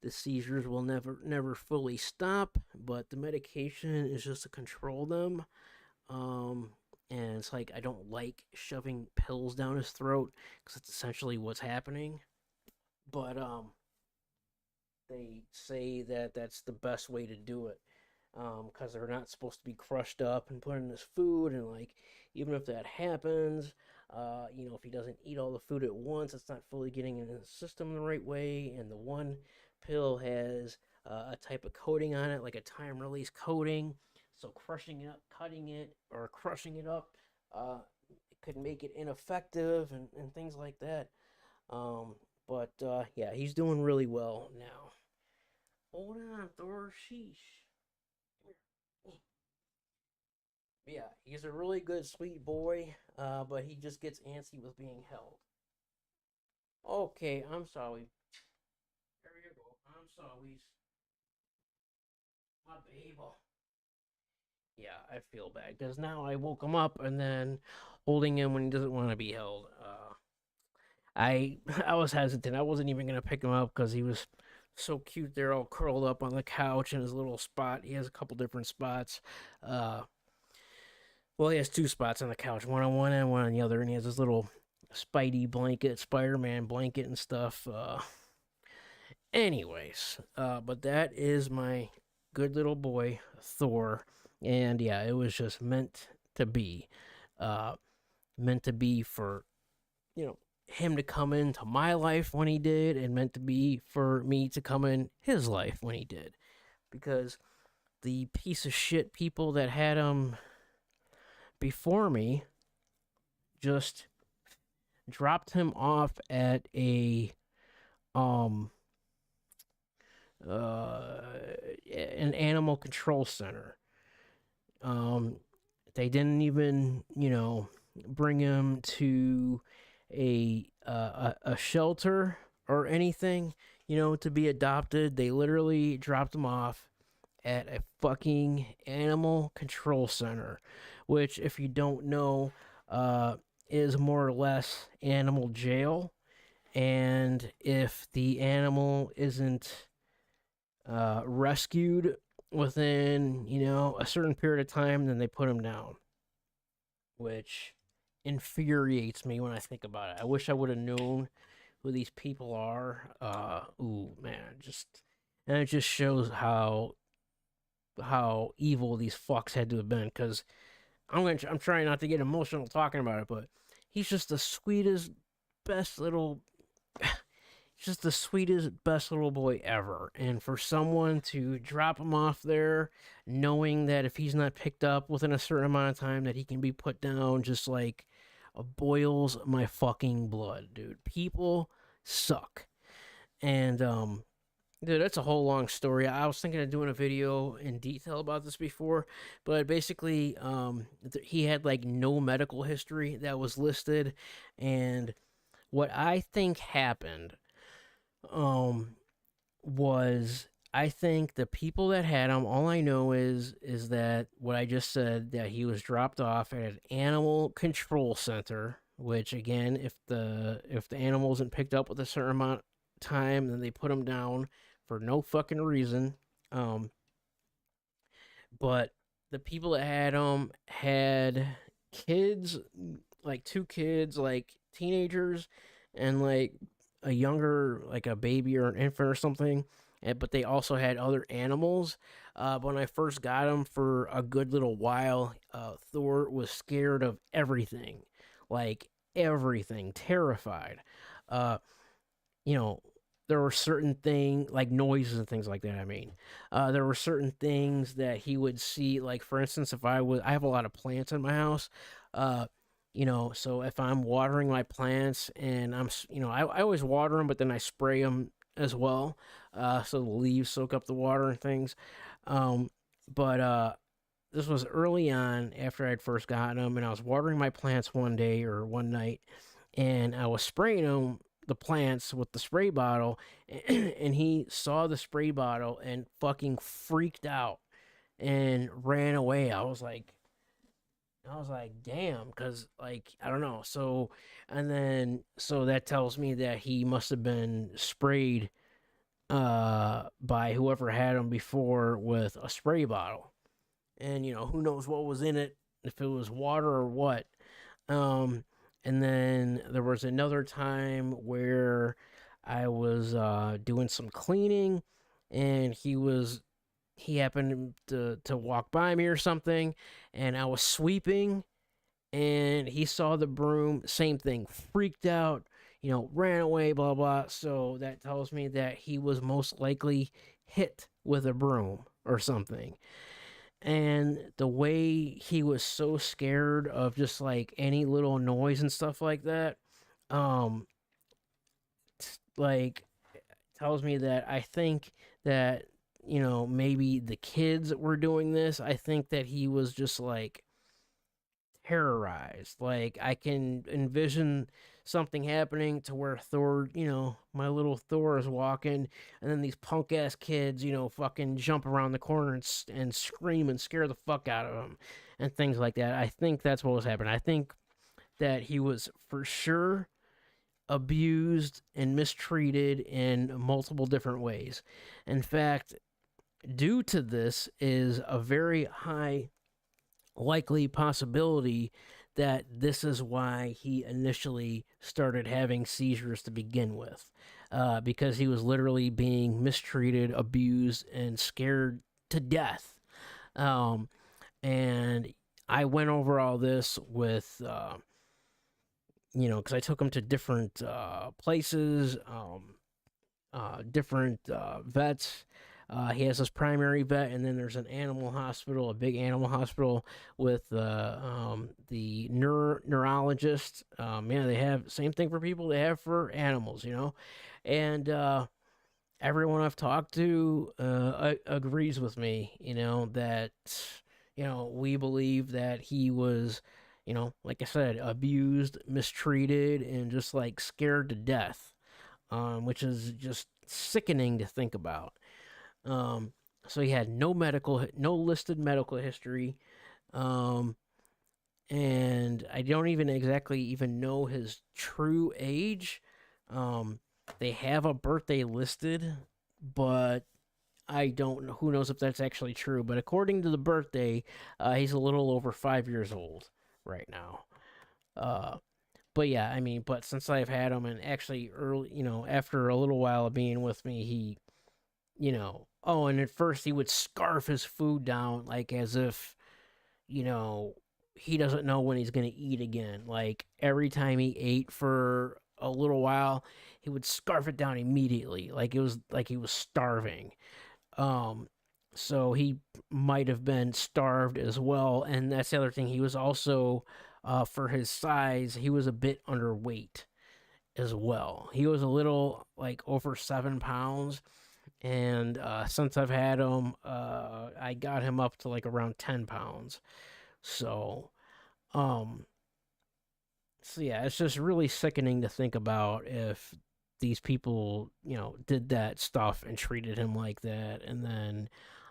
The seizures will never fully stop, but the medication is just to control them. Um, and it's like I don't like shoving pills down his throat because it's essentially what's happening. But they say that that's the best way to do it because they're not supposed to be crushed up and put in his food. And like, even if that happens, if he doesn't eat all the food at once, it's not fully getting in his system the right way. And the one pill has a type of coating on it, like a time release coating. So crushing it up, cutting it, or crushing it up, it could make it ineffective and things like that. Um, but yeah, he's doing really well now. Hold on, Thor. Sheesh. Yeah, he's a really good, sweet boy, but he just gets antsy with being held. Okay, I'm sorry. There you go. I'm sorry. My baby. Yeah, I feel bad because now I woke him up and then holding him when he doesn't want to be held. I I was hesitant. I wasn't even gonna pick him up because he was so cute there, all curled up on the couch in his little spot. He has a couple different spots. Uh, well, he has two spots on the couch, one on one and one on the other, and he has his little Spidey blanket, Spider-Man blanket and stuff. But that is my good little boy Thor, and yeah, it was just meant to be, uh, meant to be for him to come into my life when he did, and meant to be for me to come in his life when he did, because the piece of shit people that had him before me just dropped him off at a um uh an animal control center. Um, they didn't even, bring him to a shelter or anything, to be adopted. They literally dropped him off at a fucking animal control center, which, if you don't know, is more or less animal jail. And if the animal isn't rescued within, a certain period of time, then they put him down, which infuriates me when I think about it. I wish I would have known who these people are. Ooh, man, and it just shows how evil these fucks had to have been. Because I'm trying not to get emotional talking about it, but he's just the sweetest, best little just the sweetest, best little boy ever. And for someone to drop him off there, knowing that if he's not picked up within a certain amount of time, that he can be put down, just like boils my fucking blood, dude. People suck. And dude, that's a whole long story. I was thinking of doing a video in detail about this before, but basically, he had like no medical history that was listed, and what I think happened um was, I think the people that had him, all I know is that what I just said, that he was dropped off at an animal control center, which again, if the animal isn't picked up with a certain amount of time, then they put him down for no fucking reason. Um but the people that had him had kids, like two kids, like teenagers, and like a younger, like a baby or an infant or something. But they also had other animals. When I first got him, for a good little while, Thor was scared of everything, like everything, terrified. Uh, you know, there were certain things like noises and things like that. I mean, there were certain things that he would see. Like, for instance, I have a lot of plants in my house. Uh, so if I'm watering my plants, and I always water them, but then I spray them as well, so the leaves soak up the water and things. But this was early on after I'd first gotten them, and I was watering my plants one day or one night, and I was spraying them, the plants, with the spray bottle, and he saw the spray bottle and fucking freaked out and ran away. I was like, damn, because, like, I don't know. So that tells me that he must have been sprayed by whoever had him before with a spray bottle. And who knows what was in it, if it was water or what. Um and then there was another time where I was doing some cleaning, and he happened to walk by me or something, and I was sweeping, and he saw the broom, same thing, freaked out, ran away, blah blah. So that tells me that he was most likely hit with a broom or something. And the way he was so scared of just like any little noise and stuff like that, um like tells me that I think that maybe the kids were doing this. I think that he was just like terrorized. Like I can envision something happening to where Thor, my little Thor is walking, and then these punk ass kids, fucking jump around the corner and scream and scare the fuck out of him, and things like that. I think that's what was happening. I think that he was for sure abused and mistreated in multiple different ways. In fact, due to this is a very high likely possibility that this is why he initially started having seizures to begin with, because he was literally being mistreated, abused, and scared to death. Um, and I went over all this with, because I took him to different places, different vets. He has his primary vet, and then there's an animal hospital, a big animal hospital with the neurologist. Yeah, they have same thing for people they have for animals, and everyone I've talked to agrees with me, that we believe that he was, like I said, abused, mistreated, and just like scared to death, which is just sickening to think about. Um, so he had no listed medical history, um, and I don't even exactly even know his true age. Um, they have a birthday listed, but I don't know. Who knows if that's actually true? But according to the birthday, he's a little over 5 years old right now. Uh, but yeah, I mean, but since I've had him, and actually early, after a little while of being with me, oh, and at first he would scarf his food down like as if, you know, he doesn't know when he's going to eat again. Like every time he ate for a little while, he would scarf it down immediately. Like it was like he was starving. Um, so he might have been starved as well. And that's the other thing. He was also, for his size, he was a bit underweight as well. He was a little like over 7 pounds, and since I've had him, I got him up to like around 10 pounds. So, um, so yeah, it's just really sickening to think about if these people, did that stuff and treated him like that, and then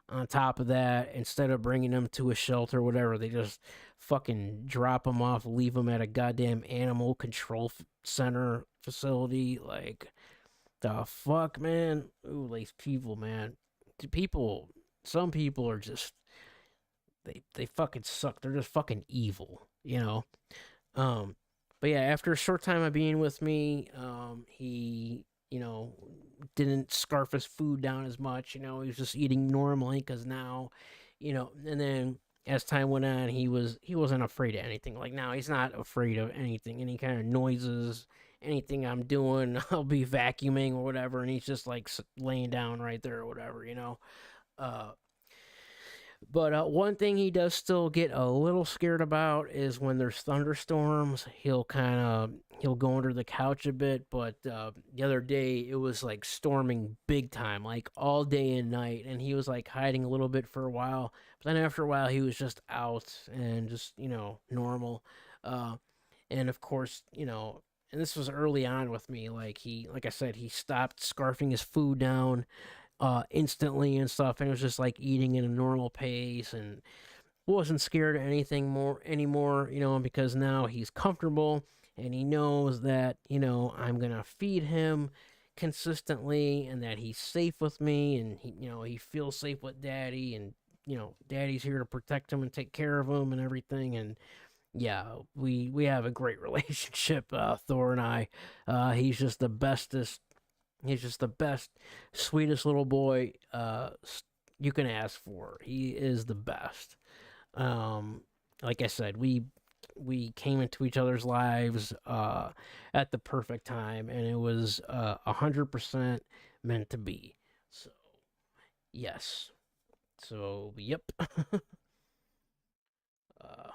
on top of that, instead of bringing him to a shelter or whatever, they just fucking drop him off, leave him at a goddamn animal control center facility. Like, the fuck, man? Ooh, these people, man. People, some people are just they fucking suck. They're just fucking evil. Um, but yeah, after a short time of being with me, he didn't scarf his food down as much. He was just eating normally because now, and then as time went on, he wasn't afraid of anything. Like now, he's not afraid of anything, any kind of noises, anything I'm doing. I'll be vacuuming or whatever, and he's just like laying down right there or whatever. Uh, but one thing he does still get a little scared about is when there's thunderstorms. He'll go under the couch a bit. But the other day it was like storming big time, like all day and night, and he was like hiding a little bit for a while. But then after a while, he was just out and just normal. Uh, and of course, and this was early on with me. Like I said, he stopped scarfing his food down instantly and stuff, and it was just like eating at a normal pace, and wasn't scared of anything more anymore, because now he's comfortable and he knows that I'm gonna feed him consistently and that he's safe with me, and he feels safe with daddy, and daddy's here to protect him and take care of him and everything. And yeah, we have a great relationship, Thor and I. He's just the bestest. He's just the best, sweetest little boy you can ask for. He is the best. Um, like I said, we came into each other's lives at the perfect time, and it was 100% meant to be. So yes. So yep. uh,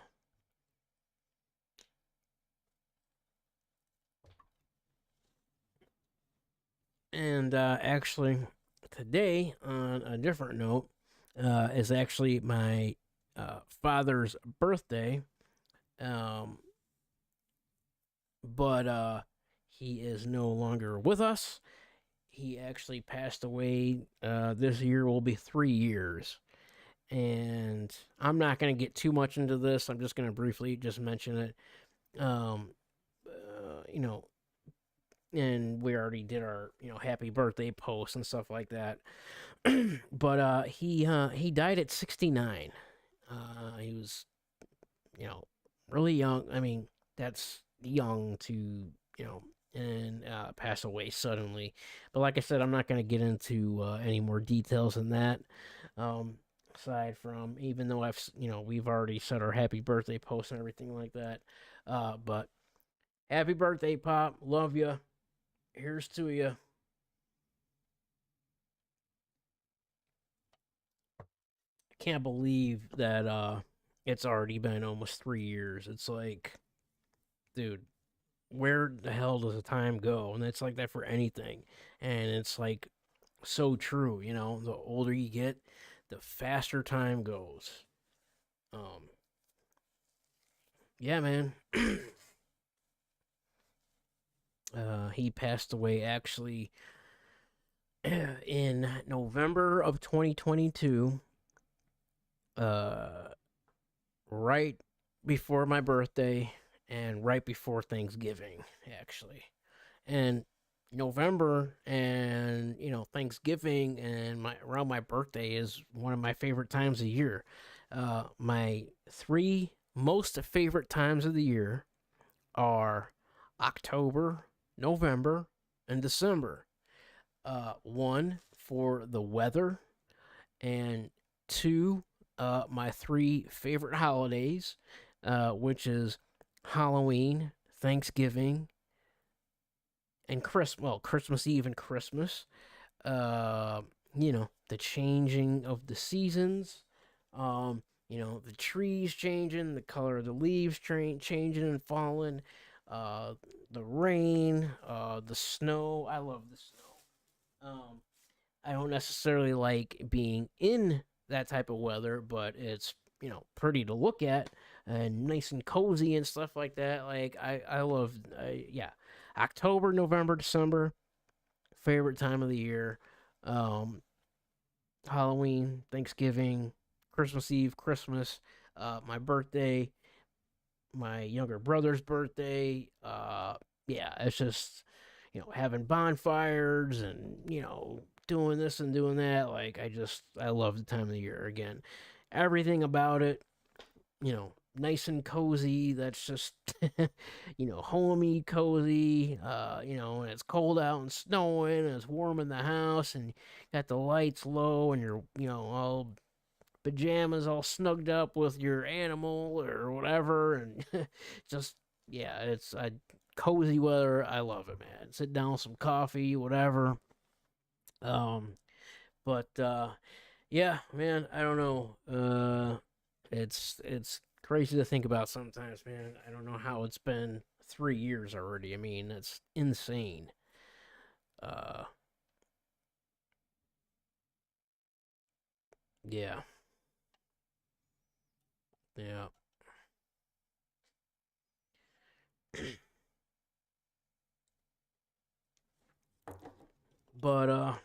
And actually, today, on a different note, is actually my father's birthday. Um, but he is no longer with us. He actually passed away. This year will be 3 years. And I'm not going to get too much into this. I'm just going to briefly just mention it. Um, you know, and we already did our happy birthday post and stuff like that. But he died at 69. He was really young. I mean, that's young to and pass away suddenly. But like I said, I'm not going to get into any more details than that. Um, Aside from, even though we've already said our happy birthday post and everything like that. But happy birthday, Pop. Love you. Here's to you. I can't believe that it's already been almost 3 years. It's like, dude, where the hell does the time go? And it's like that for anything. And it's like so true, the older you get, the faster time goes. Um yeah, man. He passed away actually in November of 2022, uh right before my birthday and right before Thanksgiving, actually. And November and Thanksgiving and my around my birthday is one of my favorite times of year. My three most favorite times of the year are October, November, and December. One for the weather, and two, my three favorite holidays, which is Halloween, Thanksgiving, and Christmas. Well, Christmas Eve and Christmas. Uh, the changing of the seasons. The trees changing, the color of the leaves changing and falling. Uh, the rain, the snow. I love the snow. I don't necessarily like being in that type of weather, but it's pretty to look at and nice and cozy and stuff like that. Like I love yeah, October, November, December, favorite time of the year. Um, Halloween, Thanksgiving, Christmas Eve, Christmas, my birthday, my younger brother's birthday. Yeah, it's just having bonfires and doing this and doing that. Like I love the time of the year again. Everything about it, nice and cozy. That's just homey, cozy. And it's cold out and snowing and it's warm in the house and got the lights low and you're all pajamas all snugged up with your animal or whatever, and just yeah, it's a cozy weather. I love it, man. Sit down with some coffee, whatever. Um, but yeah, man, I don't know. It's crazy to think about sometimes, man. I don't know how it's been 3 years already. I mean, it's insane. Uh, yeah, yeah. But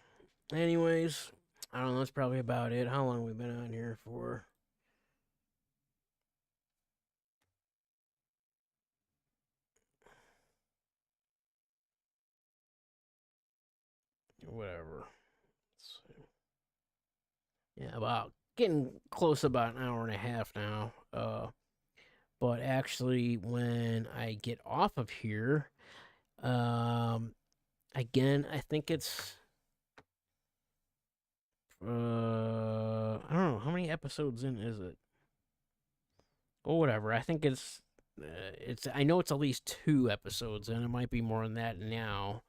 anyways, I don't know. That's probably about it. How long we been on here for? Whatever. Yeah, about getting close to about an hour and a half now. But actually, when I get off of here, um, again, I think it's I don't know how many episodes in is it, or whatever. I think it's I know it's at least 2 episodes, and it might be more than that now,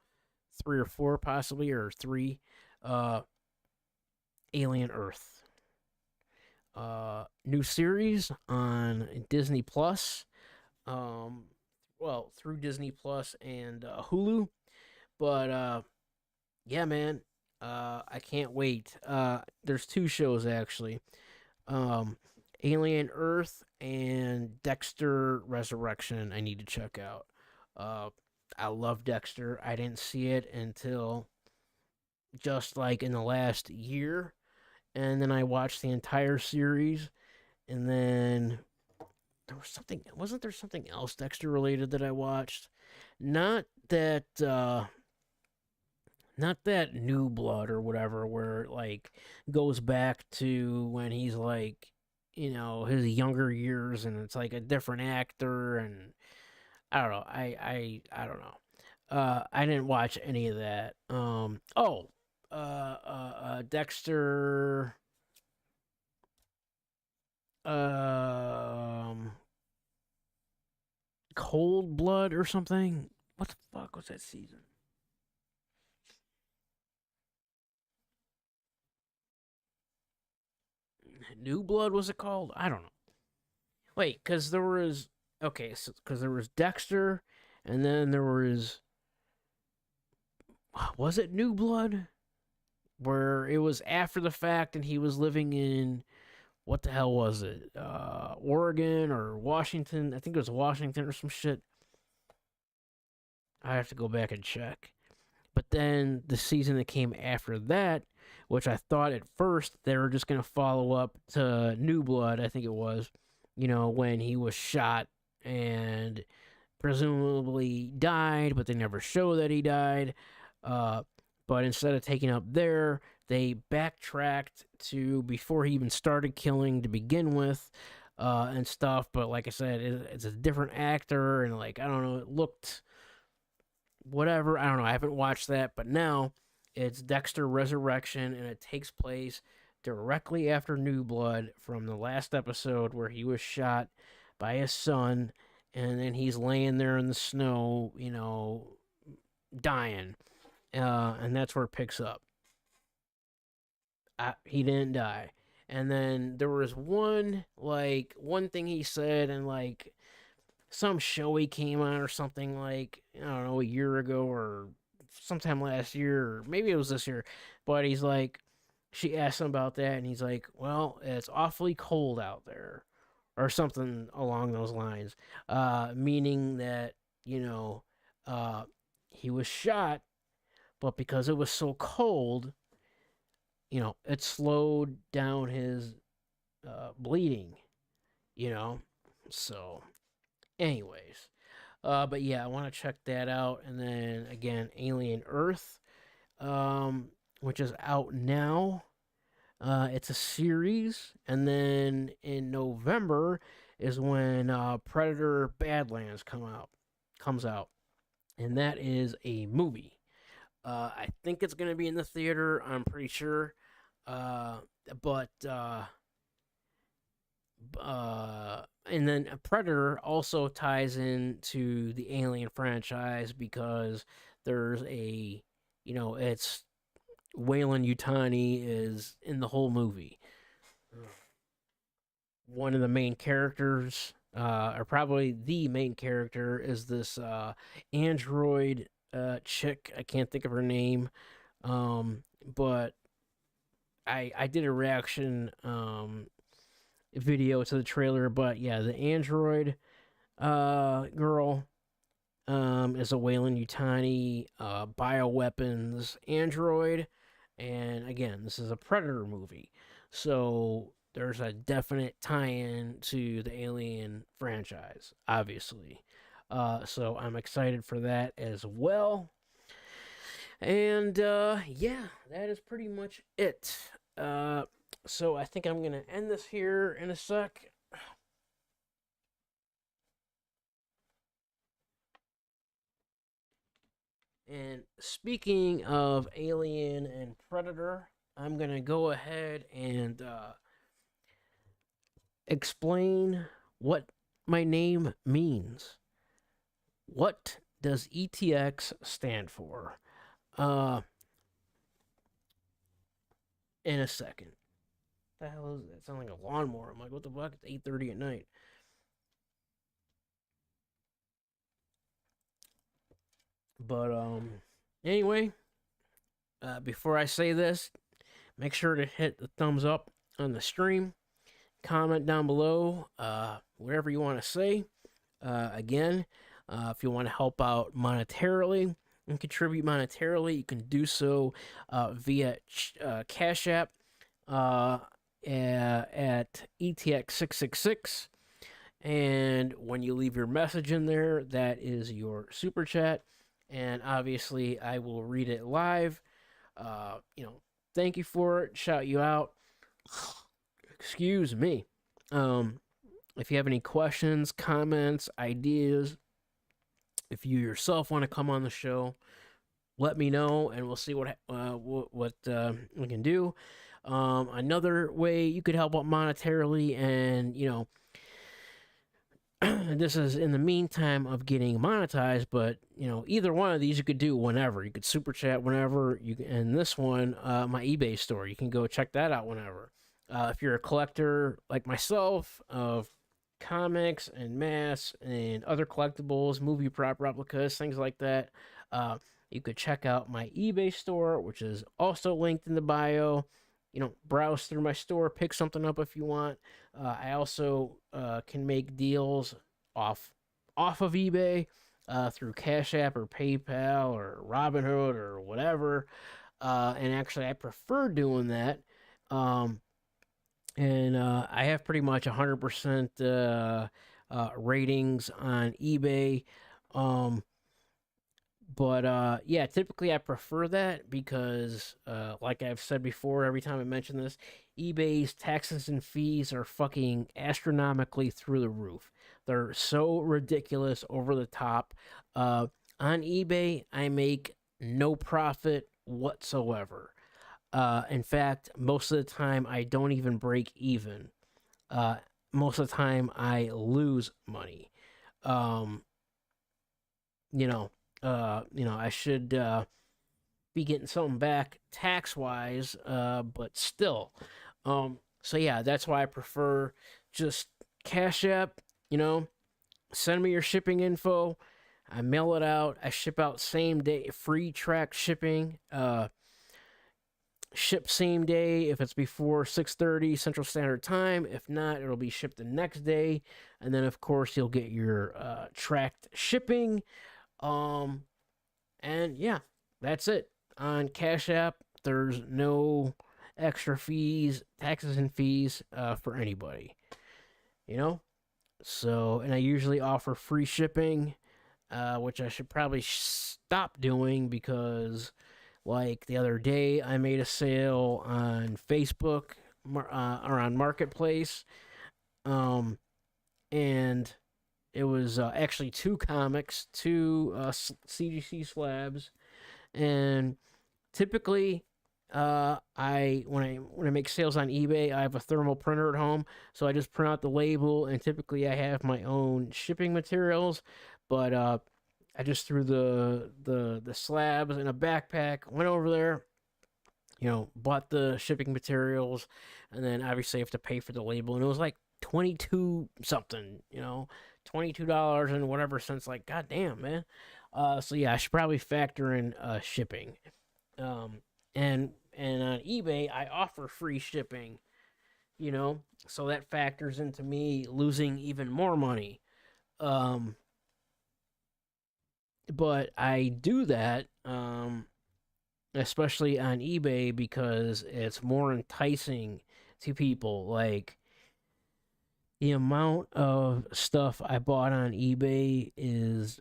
3 or 4 possibly, or three. Uh, Alien Earth. New series on Disney Plus. Um, well, through Disney Plus and Hulu. But Yeah, man. I can't wait. There's two shows actually. Um, Alien Earth and Dexter Resurrection. I need to check out. Uh, I love Dexter. I didn't see it until just like in the last year, and then I watched the entire series, and then there was something. Wasn't there something else Dexter related that I watched? Not that. Not that New Blood or whatever, where it, like, goes back to when he's like, his younger years, and it's like a different actor, and I don't know. I don't know. I didn't watch any of that. Dexter. Um, Cold Blood or something. What the fuck was that season? New Blood was it called? I don't know. Wait, because there was okay, because there was Dexter, and then there was it New Blood, where it was after the fact, and he was living in what the hell was it? Oregon or Washington? I think it was Washington or some shit. I have to go back and check. But then the season that came after that, which I thought at first they were just gonna follow up to New Blood, I think it was, when he was shot and presumably died, but they never show that he died. Uh, but instead of taking up there, they backtracked to before he even started killing to begin with, and stuff. But like I said, it's a different actor, and like I don't know, it looked whatever. I don't know. I haven't watched that, but now it's Dexter Resurrection, and it takes place directly after New Blood from the last episode where he was shot by his son, and then he's laying there in the snow, dying. And that's where it picks up. He didn't die. And then there was one thing he said, and like some show he came on or something, like I don't know, a year ago or sometime last year, or maybe it was this year. But he's like, she asked him about that, and he's like, "Well, it's awfully cold out there," or something along those lines, meaning that you know, uh, he was shot, but because it was so cold, it slowed down his bleeding. You know, so anyways. But yeah, I want to check that out. And then again, Alien Earth, which is out now. It's a series, and then in November is when Predator Badlands comes out, and that is a movie. I think it's gonna be in the theater. I'm pretty sure. Uh, but and then Predator also ties into the Alien franchise because there's it's Wayland Utani is in the whole movie. One of the main characters, or probably the main character, is this android chick. I can't think of her name, but I did a reaction video to the trailer. But yeah, the android girl is a Wayland Utani bioweapons android. And again, this is a Predator movie. So there's a definite tie in to the Alien franchise, obviously. So I'm excited for that as well. And yeah, that is pretty much it. Uh, so I think I'm going to end this here in a sec. And speaking of Alien and Predator, I'm going to go ahead and explain what my name means. What does ETX stand for? Uh, in a second. What the hell is that? Sound like a lawnmower. I'm like, what the fuck? It's 8:30 at night. But anyway, Before I say this, make sure to hit the thumbs up on the stream. Comment down below whatever you want to say. Again, if you want to help out monetarily and contribute monetarily, you can do so via Cash App at ETX666. And when you leave your message in there, that is your super chat. And obviously, I will read it live. Thank you for it. Shout you out. Excuse me. If you have any questions, comments, ideas, if you yourself want to come on the show, let me know, and we'll see what we can do. Another way you could help out monetarily, and this is in the meantime of getting monetized, but either one of these you could do whenever. You could super chat whenever and this one, my eBay store, you can go check that out whenever. If you're a collector like myself of comics and masks and other collectibles, movie prop replicas, things like that, you could check out my eBay store, which is also linked in the bio. Browse through my store, pick something up if you want. I also can make deals off of eBay through Cash App or PayPal or Robinhood or whatever. And actually, I prefer doing that. And I have pretty much 100% ratings on eBay. But yeah, typically I prefer that because, like I've said before, every time I mention this, eBay's taxes and fees are fucking astronomically through the roof. They're so ridiculous, over the top. On eBay, I make no profit whatsoever. In fact, most of the time I don't even break even. Most of the time I lose money. Um, I should be getting something back tax wise, but still. So yeah, that's why I prefer just Cash App. Send me your shipping info. I mail it out. I ship out same day, free track shipping. Ship same day if it's before 6:30 Central Standard Time. If not, it'll be shipped the next day, and then of course you'll get your tracked shipping. And yeah, that's it. On Cash App, there's no extra fees, taxes and fees for anybody. You know? So, and I usually offer free shipping, which I should probably stop doing because, like, the other day I made a sale on Facebook or on Marketplace. And it was actually two comics, two CGC slabs, and typically, I when I make sales on eBay, I have a thermal printer at home, so I just print out the label, and typically I have my own shipping materials, but I just threw the slabs in a backpack, went over there, bought the shipping materials, and then obviously I have to pay for the label, and it was like 22 something, $22 and whatever cents. Like, goddamn, man. So yeah, I should probably factor in shipping. And on eBay, I offer free shipping. So that factors into me losing even more money. But I do that, especially on eBay, because it's more enticing to people. Like, the amount of stuff I bought on eBay is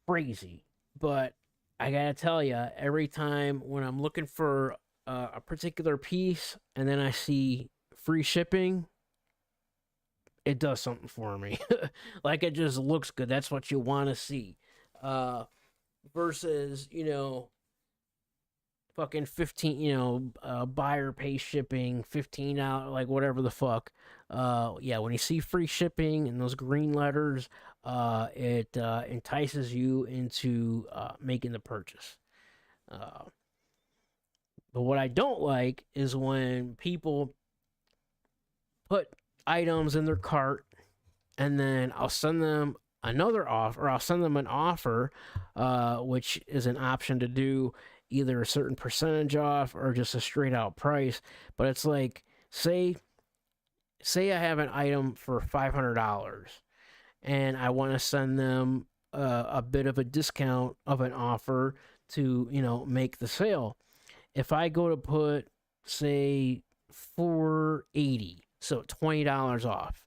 crazy. But I gotta tell you, every time when I'm looking for a particular piece and then I see free shipping, it does something for me. Like, it just looks good. That's what you want to see. Versus, fucking 15, buyer pay shipping, $15, like whatever the fuck. Yeah, when you see free shipping and those green letters, it entices you into making the purchase. But what I don't like is when people put items in their cart and then I'll send them another offer, or I'll send them an offer, which is an option to do either a certain percentage off or just a straight out price. But it's like, say I have an item for $500 and I want to send them a bit of a discount of an offer to, make the sale. If I go to put, say, 480, so $20 off,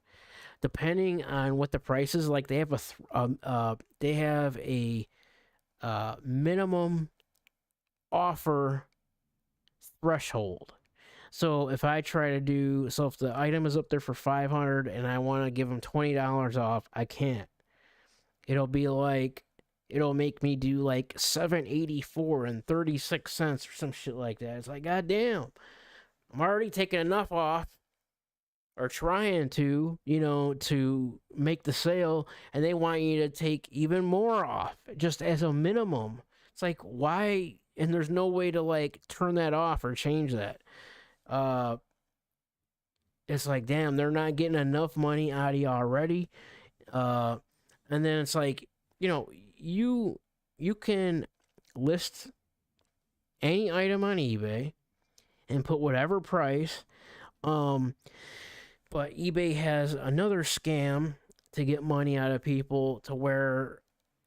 depending on what the price is, like they have a minimum offer threshold. So if I try to do, so if the item is up there for 500 and I want to give them $20 off, I can't. It'll be like, it'll make me do like 784 and 36 cents or some shit like that. It's like, goddamn, I'm already taking enough off, or trying to, to make the sale, and they want you to take even more off just as a minimum. It's like, why? And there's no way to like turn that off or change that. It's like, damn, they're not getting enough money out of you already. And then it's like, you can list any item on eBay and put whatever price. But eBay has another scam to get money out of people, to where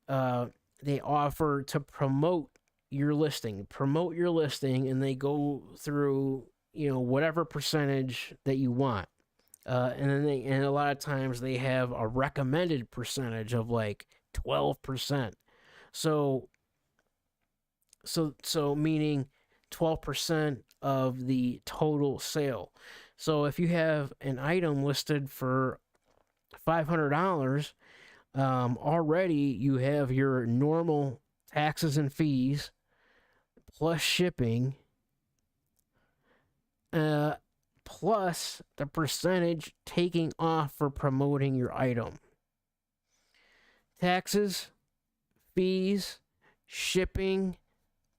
they offer to promote your listing, and they go through, whatever percentage that you want. And then and a lot of times they have a recommended percentage of like 12%. So meaning 12% of the total sale. So if you have an item listed for $500, already you have your normal taxes and fees plus shipping, plus the percentage taking off for promoting your item. Taxes, fees, shipping,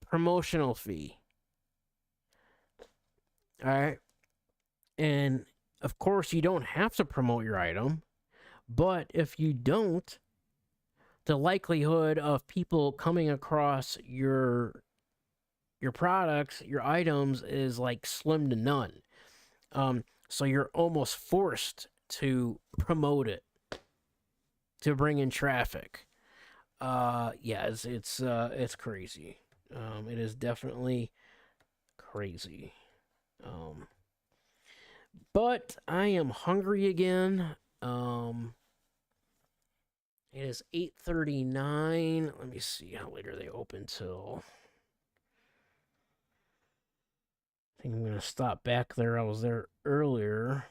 promotional fee. All right. And of course, you don't have to promote your item, but if you don't, the likelihood of people coming across your products, your items, is like slim to none. So you're almost forced to promote it to bring in traffic. Yeah, it's crazy. It is definitely crazy. But I am hungry again. It is 8:39. Let me see how late are they open till. I think I'm gonna stop back there. I was there earlier.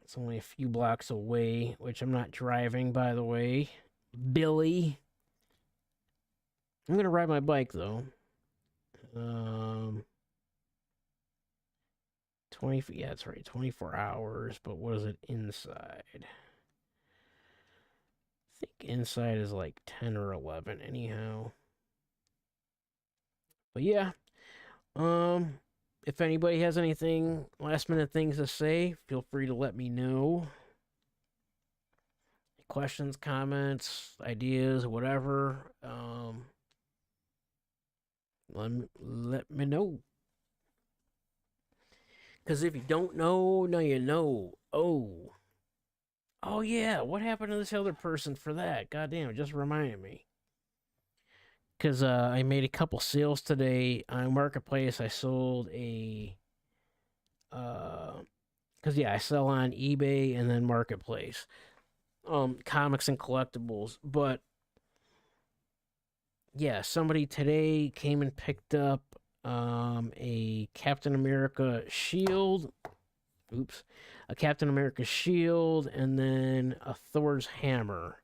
It's only a few blocks away, which I'm not driving, by the way. Billy. I'm gonna ride my bike though. yeah, that's right, 24 hours, but what is it inside? I think inside is like 10 or 11 anyhow. But yeah, if anybody has anything, last minute things to say, feel free to let me know. Questions, comments, ideas, whatever. Let me know. Because if you don't know, now you know. Oh yeah, what happened to this other person for that? Goddamn, it just reminded me. Because I made a couple sales today on Marketplace. I sold a... Because, yeah, I sell on eBay and then Marketplace. Comics and collectibles. But, yeah, somebody today came and picked up a Captain America shield. A Captain America shield, and then a Thor's hammer.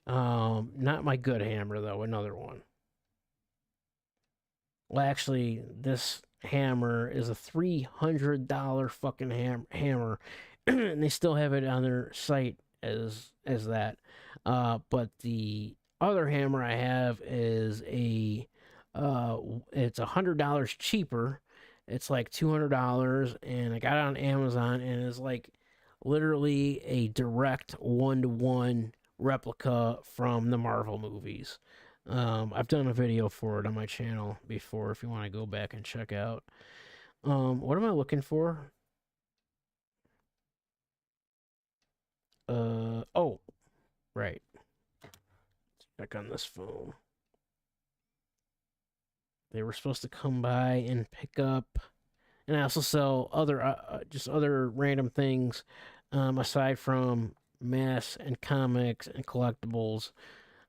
Not my good hammer, though. Another one. Well, actually, this hammer is a $300 fucking hammer, and they still have it on their site as that. But the other hammer I have is it's $100 cheaper. It's like $200, and I got it on Amazon, and it's like literally a direct 1-to-1 replica from the Marvel movies. I've done a video for it on my channel before if you want to go back and check out. What am I looking for? Oh, right. Let's check on this phone. They were supposed to come by and pick up, and I also sell other, just other random things, aside from mass and comics and collectibles.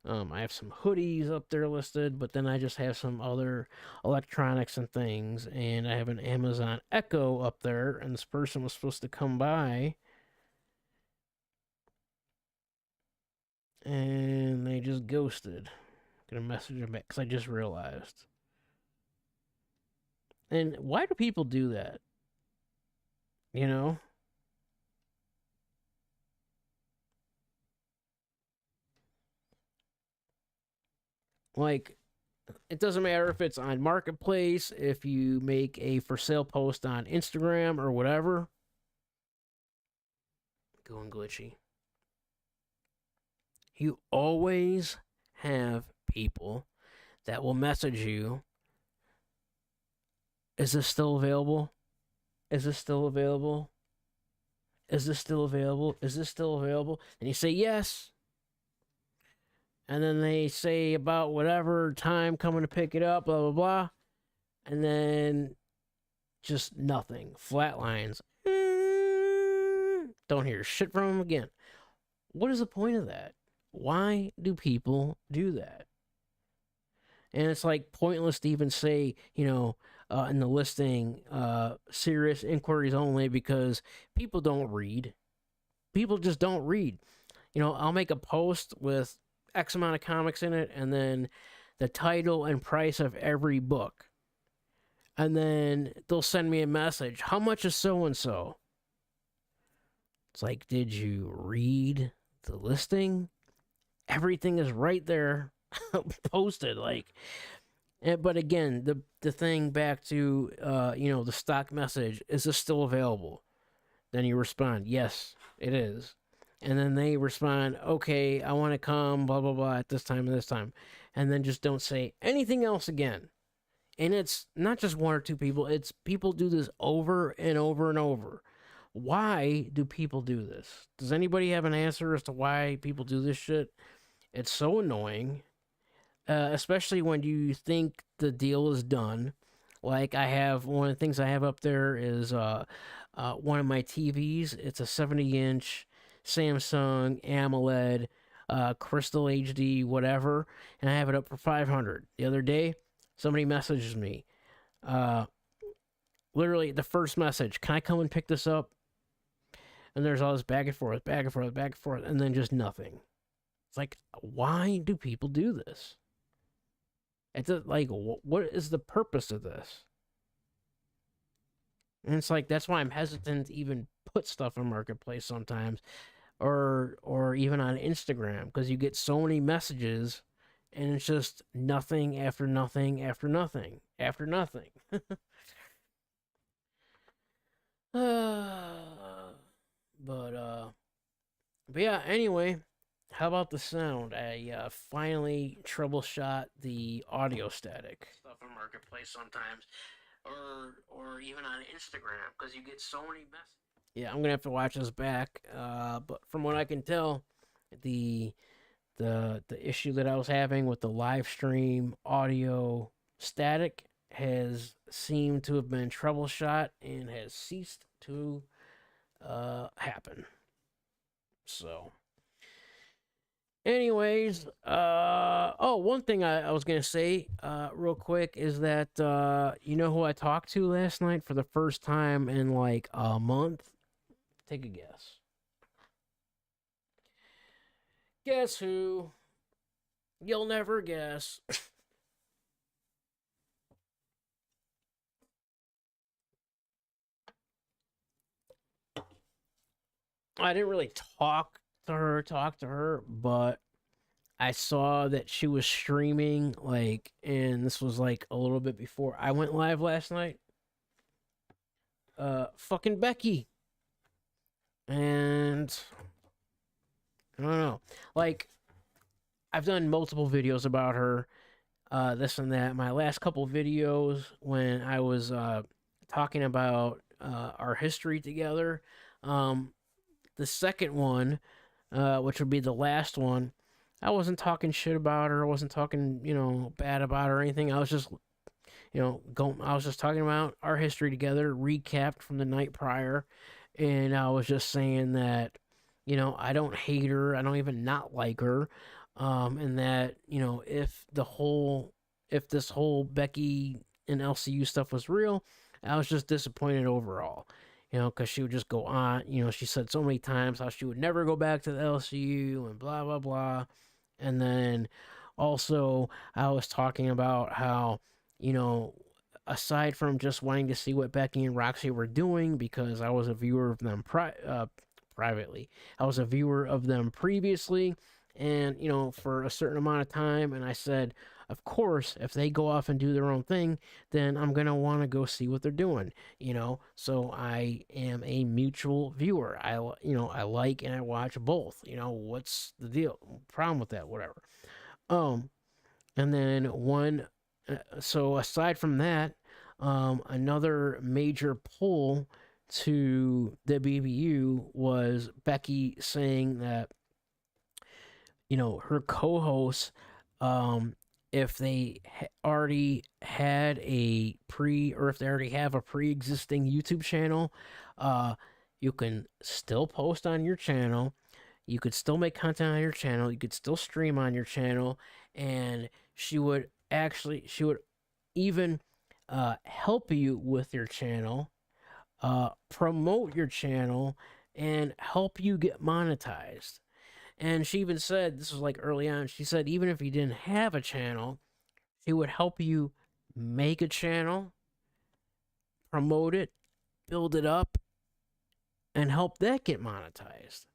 I have some hoodies up there listed, but then I just have some other electronics and things, and I have an Amazon Echo up there, and this person was supposed to come by, and they just ghosted. Gonna message them back because I just realized. And why do people do that? You know, like it doesn't matter if it's on Marketplace, if you make a for sale post on Instagram or whatever. Going glitchy. You always have people that will message you. Is this still available? Is this still available? Is this still available? Is this still available? And you say yes. And then they say about whatever time coming to pick it up, blah, blah, blah. And then just nothing. Flat lines. Don't hear shit from them again. What is the point of that? Why do people do that? And it's like pointless to even say, in the listing, serious inquiries only, because people don't read. People just don't read. I'll make a post with X amount of comics in it, and then the title and price of every book. And then they'll send me a message. How much is so and so? It's like, did you read the listing? Everything is right there posted. But again, the thing back to the stock message, is this still available? Then you respond, yes, it is. And then they respond, okay, I want to come, blah, blah, blah, at this time and this time. And then just don't say anything else again. And it's not just one or two people, it's people do this over and over and over. Why do people do this? Does anybody have an answer as to why people do this shit? It's so annoying, especially when you think the deal is done. Like I have one of the things I have up there is one of my TVs. It's a 70-inch Samsung AMOLED, Crystal HD, whatever, and I have it up for 500. The other day, somebody messages me. Literally the first message, can I come and pick this up? And there's all this back and forth, back and forth, back and forth, and then just nothing. It's like, why do people do this? It's like, what is the purpose of this? And it's like, that's why I'm hesitant to even put stuff on Marketplace sometimes, or even on Instagram, because you get so many messages, and it's just nothing after nothing after nothing after nothing. But yeah. Anyway, how about the sound? I finally troubleshot the audio static stuff on Marketplace sometimes, or even on Instagram, because you get so many messages. Yeah, I'm gonna have to watch this back. But from what I can tell, the the issue that I was having with the live stream audio static has seemed to have been troubleshot and has ceased to happen. So, anyways, one thing I was gonna say real quick is that you know who I talked to last night for the first time in like a month? Take a guess. Guess who? You'll never guess. I didn't really talk to her, but I saw that she was streaming, like, and this was like a little bit before I went live last night. Fucking Becky. And I don't know. Like, I've done multiple videos about her, this and that. My last couple videos when I was talking about our history together, um, the second one, which would be the last one, I wasn't talking shit about her. I wasn't talking, bad about her or anything. I was just, I was just talking about our history together, recapped from the night prior, and I was just saying that, I don't hate her. I don't even not like her, and that, if this whole Becky and LCU stuff was real, I was just disappointed overall. Because she would just go on. She said so many times how she would never go back to the LCU and blah blah blah. And then also, I was talking about how, you know, aside from just wanting to see what Becky and Roxy were doing, because I was a viewer of them privately, I was a viewer of them previously, and, for a certain amount of time. And I said, of course, if they go off and do their own thing, then I'm going to want to go see what they're doing, So I am a mutual viewer. I like and I watch both. What's the deal? Problem with that? Whatever. Um, and then so aside from that, another major pull to the BBU was Becky saying that, her co-hosts, um, if they already had a or if they already have a pre-existing YouTube channel, you can still post on your channel. You could still make content on your channel. You could still stream on your channel, and she would even help you with your channel, promote your channel, and help you get monetized. And she even said, this was like early on, she said even if you didn't have a channel, she would help you make a channel, promote it, build it up, and help that get monetized.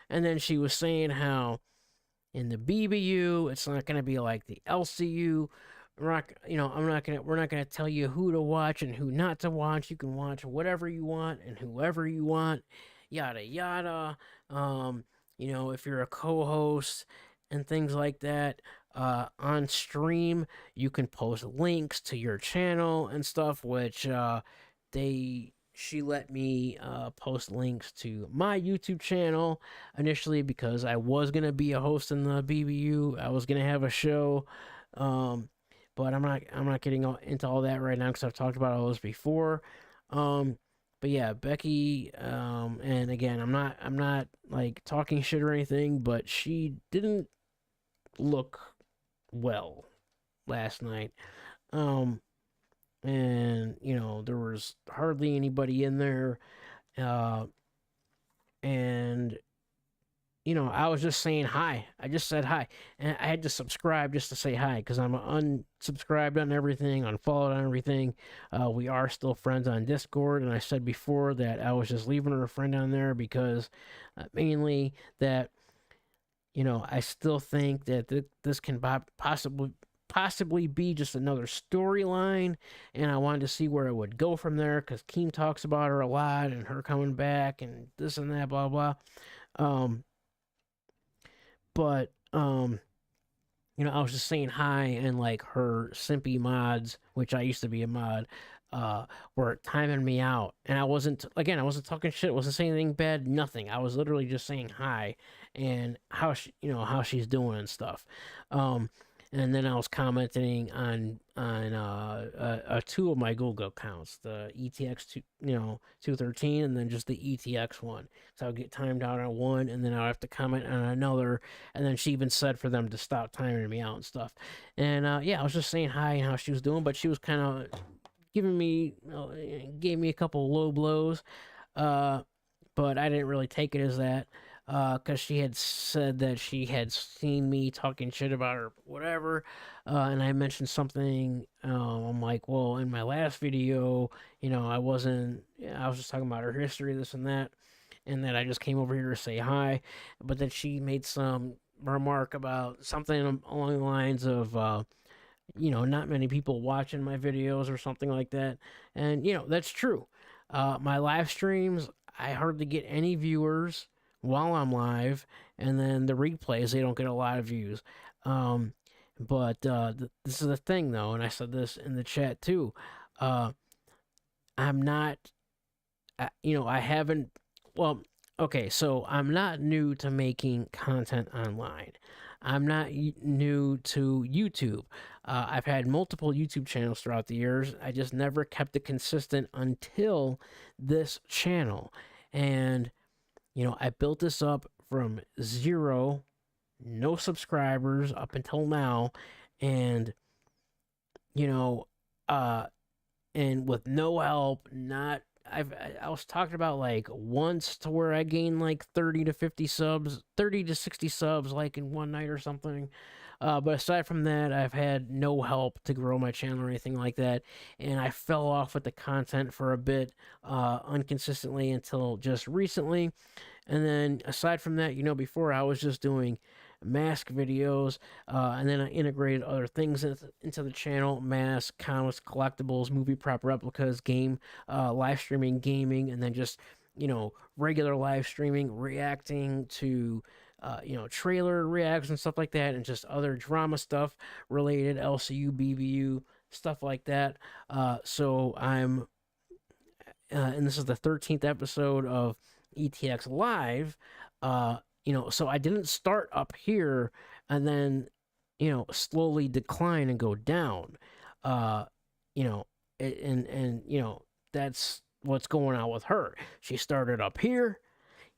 And then she was saying how in the BBU, it's not going to be like the LCU. We're not gonna tell you who to watch and who not to watch. You can watch whatever you want and whoever you want, yada yada. If you're a co-host and things like that, on stream, you can post links to your channel and stuff, which she let me post links to my YouTube channel initially because I was gonna be a host in the BBU. I was gonna have a show, but I'm not getting into all that right now because I've talked about all this before. But yeah, Becky, and again, I'm not like talking shit or anything, but she didn't look well last night. Um, and there was hardly anybody in there, uh, and I was just saying hi. I just said hi, and I had to subscribe just to say hi because I'm unsubscribed on everything, unfollowed on everything. We are still friends on Discord, and I said before that I was just leaving her a friend on there because mainly that I still think that this can possibly be just another storyline, and I wanted to see where it would go from there because Keem talks about her a lot and her coming back and this and that, blah blah. Um, but I was just saying hi, and like her simpy mods, which I used to be a mod, were timing me out, and I wasn't talking shit, wasn't saying anything bad, nothing. I was literally just saying hi and how she's doing and stuff. And then I was commenting on two of my Google accounts, the ETX 213, and then just the ETX one. So I'll get timed out on one, and then I'll have to comment on another. And then she even said for them to stop timing me out and stuff. And yeah, I was just saying hi and how she was doing, but she was kind of gave me a couple low blows, but I didn't really take it as that. Because she had said that she had seen me talking shit about her, whatever. And I mentioned something. I'm like, well, in my last video, I was just talking about her history, this and that. And then I just came over here to say hi. But then she made some remark about something along the lines of, not many people watching my videos or something like that. And, that's true. My live streams, I hardly get any viewers while I'm live, and then the replays, they don't get a lot of views. Um, but this is the thing, though, and I said this in the chat too. Uh, I'm not, I haven't, well, okay, so I'm not new to making content online. I'm not new to YouTube. I've had multiple YouTube channels throughout the years. I just never kept it consistent until this channel. And, I built this up from zero, no subscribers up until now. And, you know, uh, and with no help, not I was talking about like once to where I gained like 30 to 50 subs, 30 to 60 subs like in one night or something. But aside from that, I've had no help to grow my channel or anything like that. And I fell off with the content for a bit, unconsistently until just recently. And then aside from that, before I was just doing mask videos, and then I integrated other things into the channel: mask, comics, collectibles, movie prop replicas, game, live streaming, gaming, and then just regular live streaming, reacting to trailer reacts and stuff like that, and just other drama stuff related, LCU, BBU, stuff like that. So I'm and this is the 13th episode of ETX Live. So I didn't start up here and then, slowly decline and go down. Uh, you know, and that's what's going on with her. She started up here.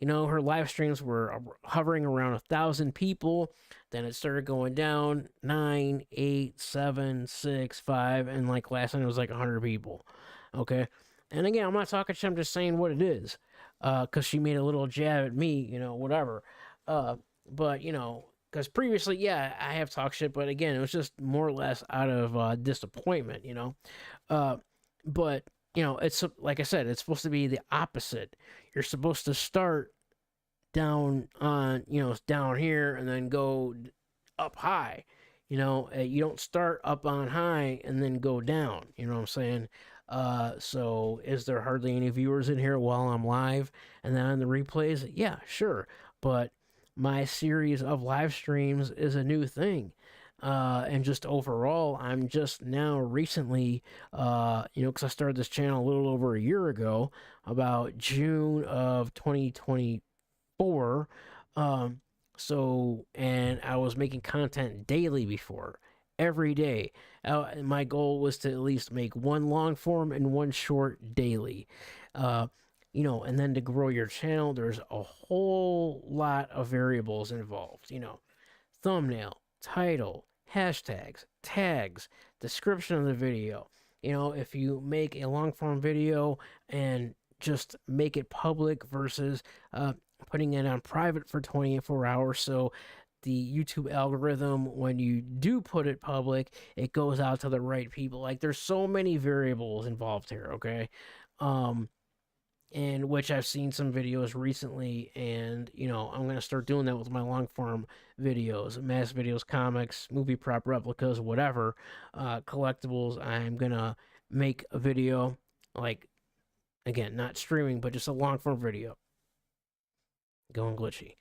Her live streams were hovering around 1,000 people. Then it started going down 9, 8, 7, 6, 5, and like last night it was like 100 people. Okay. And again, I'm not talking shit, I'm just saying what it is. Because she made a little jab at me, whatever. But, because previously, yeah, I have talked shit, but again, it was just more or less out of disappointment, But, it's like I said, it's supposed to be the opposite. You're supposed to start down on, down here and then go up high. You don't start up on high and then go down. You know what I'm saying? So is there hardly any viewers in here while I'm live? And then on the replays, yeah, sure. But my series of live streams is a new thing. And just overall, I'm just now recently, because I started this channel a little over a year ago, about June of 2024. And I was making content daily before, every day. My goal was to at least make one long form and one short daily. And then to grow your channel, there's a whole lot of variables involved. Thumbnail, title, hashtags, tags, description of the video. If you make a long form video and just make it public versus putting it on private for 24 hours. So the YouTube algorithm, when you do put it public, it goes out to the right people. Like, there's so many variables involved here, okay? And which I've seen some videos recently, and I'm gonna start doing that with my long form videos, mass videos, comics, movie prop replicas, whatever, collectibles. I'm gonna make a video, like, again, not streaming, but just a long form video. Going glitchy.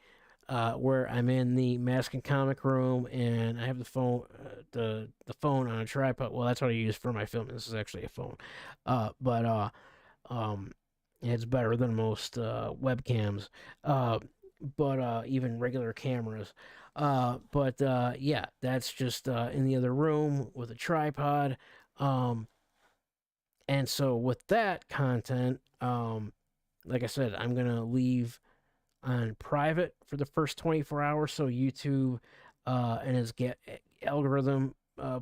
Where I'm in the mask and comic room, and I have the phone, the phone on a tripod. Well, that's what I use for my filming. This is actually a phone, but it's better than most webcams, but even regular cameras. Yeah, that's just in the other room with a tripod. And so with that content, like I said, I'm gonna leave on private for the first 24 hours, so YouTube and his algorithm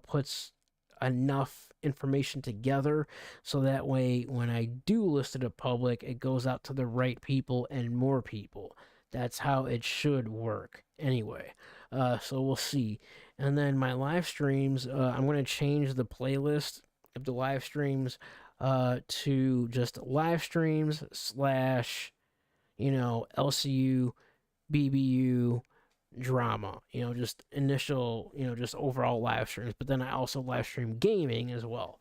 puts enough information together so that way when I do list it to public, it goes out to the right people and more people. That's how it should work anyway. So we'll see. And then my live streams, I'm going to change the playlist of the live streams to just live streams slash LCU, BBU, drama, just initial, just overall live streams. But then I also live stream gaming as well,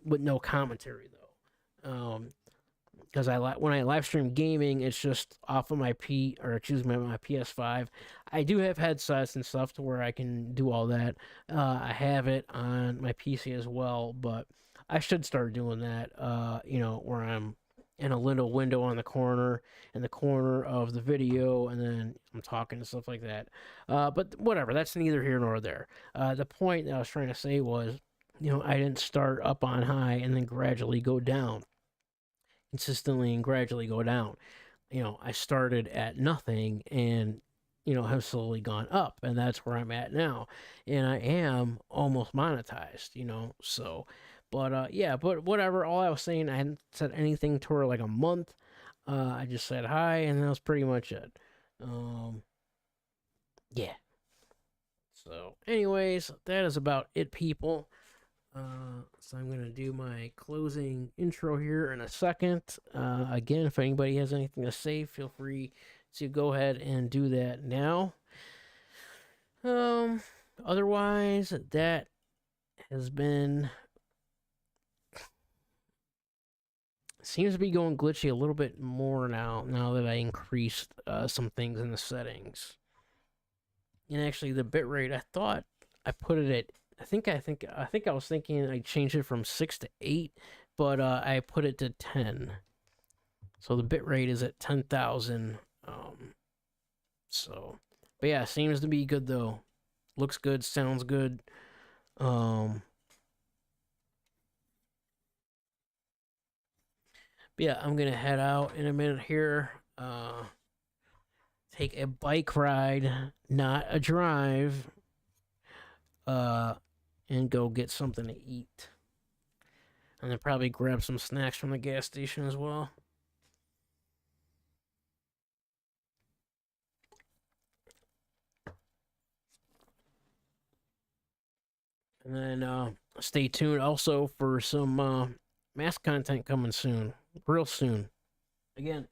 with no commentary though. because when I live stream gaming, it's just off of my my PS5. I do have headsets and stuff to where I can do all that. I have it on my PC as well, but I should start doing that. Where I'm in a little window on the corner, in the corner of the video, and then I'm talking and stuff like that. But whatever, that's neither here nor there. The point that I was trying to say was, I didn't start up on high and then gradually go down, consistently and gradually go down. I started at nothing and have slowly gone up, and that's where I'm at now. And I am almost monetized, so. But yeah, but whatever. All I was saying, I hadn't said anything to her like a month. I just said hi, and that was pretty much it. Yeah. So, anyways, that is about it, people. So I'm gonna do my closing intro here in a second. Again, if anybody has anything to say, feel free to go ahead and do that now. Otherwise, that has been, seems to be going glitchy a little bit more now that I increased some things in the settings. And actually, the bitrate, I thought I put it at, I think I was thinking I changed it from 6 to 8, but I put it to 10. So the bitrate is at 10,000. But yeah, seems to be good though. Looks good, sounds good. But yeah, I'm gonna head out in a minute here. Take a bike ride, not a drive. And go get something to eat. And then probably grab some snacks from the gas station as well. And then stay tuned also for some mask content coming soon. Real soon. Again,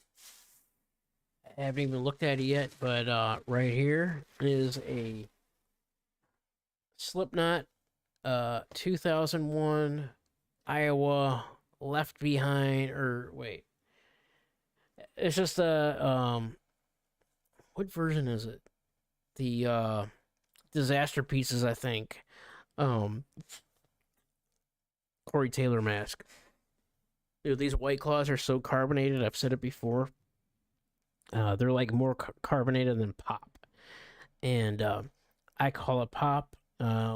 I haven't even looked at it yet, but right here is a Slipknot 2001 Iowa Left Behind, or wait, it's just what version is it? The Disaster Pieces, I think. Corey Taylor mask. Dude, these White Claws are so carbonated. I've said it before. They're like more carbonated than pop, and I call it pop.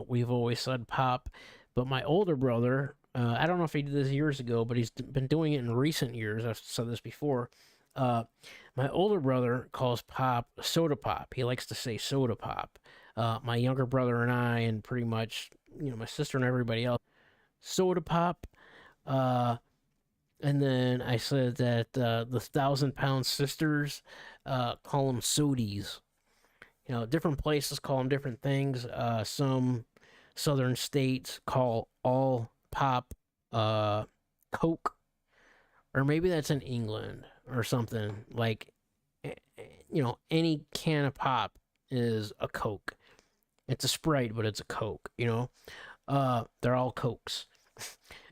We've always said pop, but my older brother, I don't know if he did this years ago, but he's been doing it in recent years. I've said this before. My older brother calls pop soda pop. He likes to say soda pop. My younger brother and I, and pretty much my sister and everybody else, soda pop. And then I said that the 1,000 Pound Sisters call them sodies. Different places call them different things. Some southern states call all pop Coke, or maybe that's in England or something. Like, any can of pop is a Coke. It's a Sprite, but it's a Coke. They're all Cokes.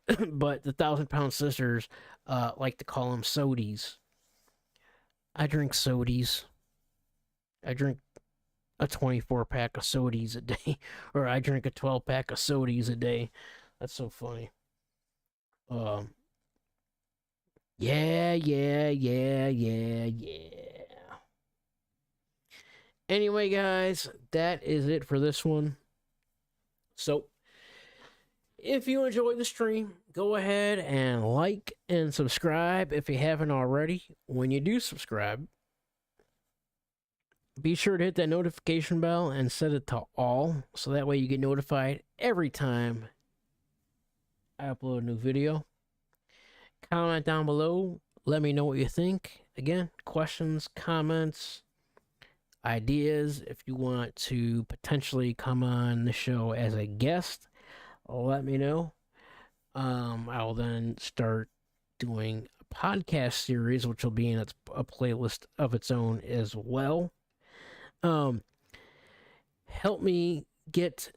But the 1,000 Pound Sisters like to call them sodies. I drink sodies. I drink a 24-pack of sodies a day, or I drink a 12-pack of sodies a day. That's so funny. Yeah. Anyway, guys, that is it for this one. So, if you enjoyed the stream, go ahead and like and subscribe if you haven't already. When you do subscribe, be sure to hit that notification bell and set it to all, so that way you get notified every time I upload a new video. Comment down below. Let me know what you think. Again, questions, comments, ideas. If you want to potentially come on the show as a guest, let me know. I will then start doing a podcast series, which will be in a playlist of its own as well. Help me get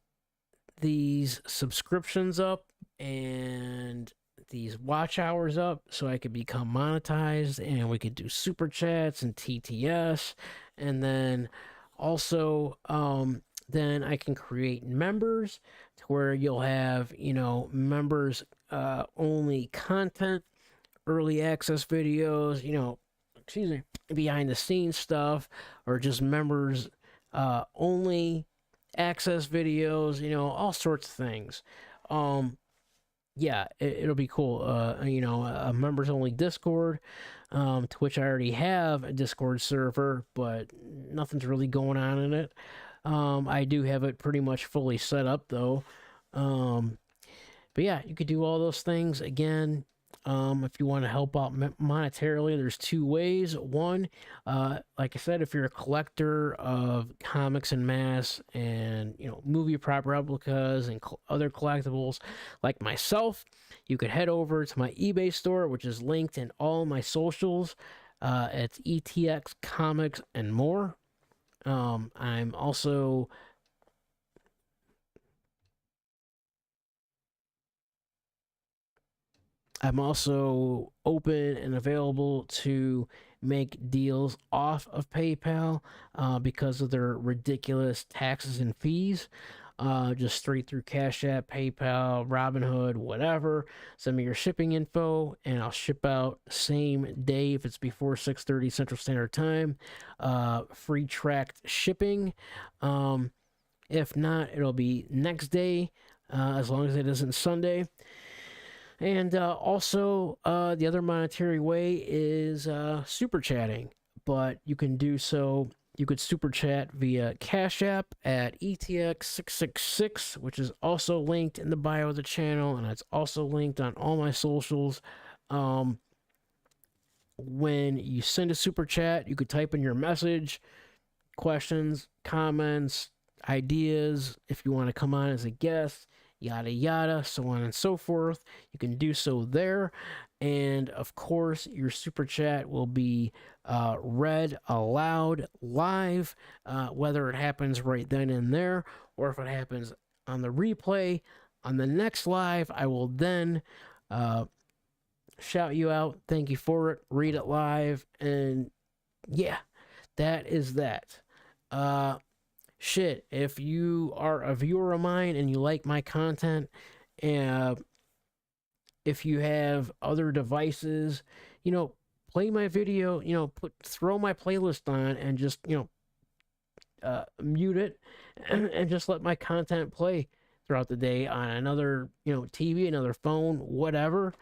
these subscriptions up and these watch hours up so I could become monetized, and we could do super chats and TTS, and then also then I can create members to where you'll have, you know, members only content, early access videos, you know, excuse me, behind the scenes stuff, or just members only access videos, you know, all sorts of things. Um, yeah, it'll be cool. You know, a members only Discord, to which I already have a Discord server, but nothing's really going on in it. I do have it pretty much fully set up though. Um, but yeah, you could do all those things again. If you want to help out monetarily, there's two ways. One, like I said, if you're a collector of comics and mass, and you know, movie prop replicas and other collectibles, like myself, you could head over to my eBay store, which is linked in all my socials. It's ETX Comics and More. I'm also open and available to make deals off of PayPal because of their ridiculous taxes and fees. Just straight through Cash App, PayPal, Robinhood, whatever. Send me your shipping info, and I'll ship out same day if it's before 6:30 Central Standard Time. Free tracked shipping. If not, it'll be next day, as long as it isn't Sunday. And also, the other monetary way is super chatting, but you can do so. You could super chat via Cash App at ETX666, which is also linked in the bio of the channel, and it's also linked on all my socials. When you send a super chat, you could type in your message, questions, comments, ideas, if you want to come on as a guest, yada yada, so on and so forth. You can do so there. And of course, your super chat will be read aloud live, whether it happens right then and there, or if it happens on the replay. On the next live, I will then shout you out, thank you for it, read it live, and yeah, that is that. Shit, if you are a viewer of mine and you like my content, and if you have other devices, you know, play my video, you know, throw my playlist on and just, you know, mute it and just let my content play throughout the day on another, you know, TV, another phone, whatever,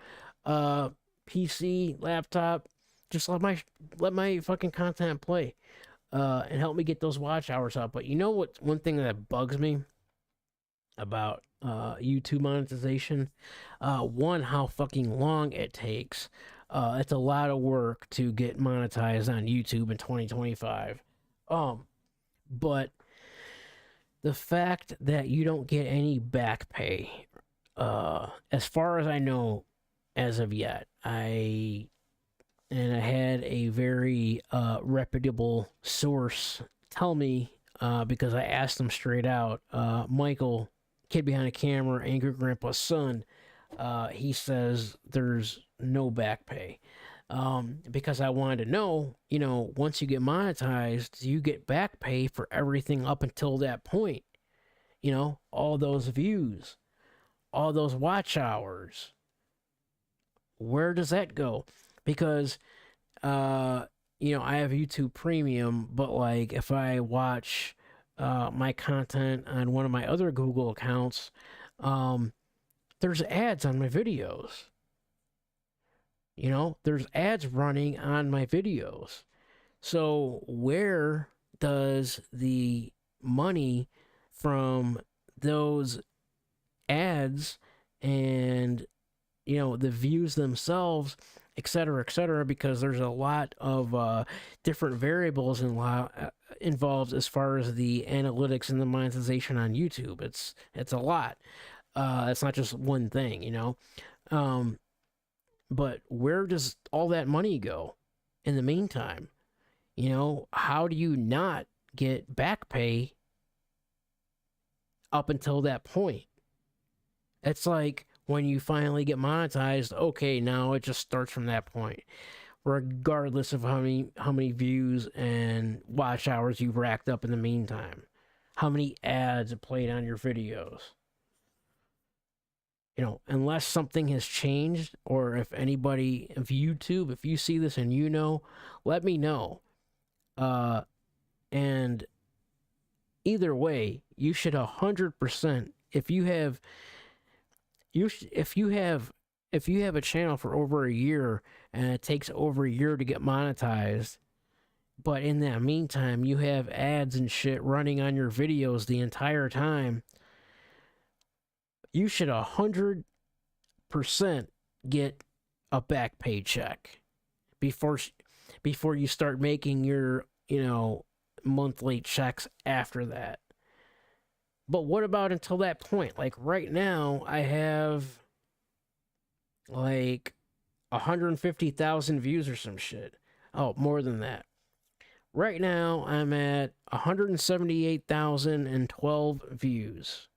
PC, laptop. Just let my fucking content play, and help me get those watch hours up. But you know what? One thing that bugs me about YouTube monetization, one, how fucking long it takes. It's a lot of work to get monetized on YouTube in 2025. But the fact that you don't get any back pay, as far as I know, as of yet, I had a very reputable source tell me, because I asked him straight out, Michael, kid behind the camera, Angry Grandpa's son, he says there's no back pay. Because I wanted to know, you know, once you get monetized, do you get back pay for everything up until that point? You know, all those views, all those watch hours. Where does that go? Because you know, I have YouTube Premium, but like if I watch my content on one of my other Google accounts, there's ads on my videos. You know, there's ads running on my videos. So where does the money from those ads and, you know, the views themselves, et cetera, because there's a lot of different variables involved as far as the analytics and the monetization on YouTube. It's a lot. It's not just one thing, you know. But where does all that money go in the meantime? You know, how do you not get back pay up until that point? It's like, when you finally get monetized, okay, now it just starts from that point, regardless of how many views and watch hours you've racked up in the meantime, how many ads are played on your videos. Unless something has changed, or if anybody, if YouTube, if you see this and let me know. And either way, you should 100%. If you have a channel for over a year and it takes over a year to get monetized, but in that meantime you have ads and shit running on your videos the entire time, you should 100% get a back pay check before you start making your monthly checks after that. But what about until that point? Like right now, I have like 150,000 views or some shit. Oh, more than that. Right now, I'm at 178,012 views.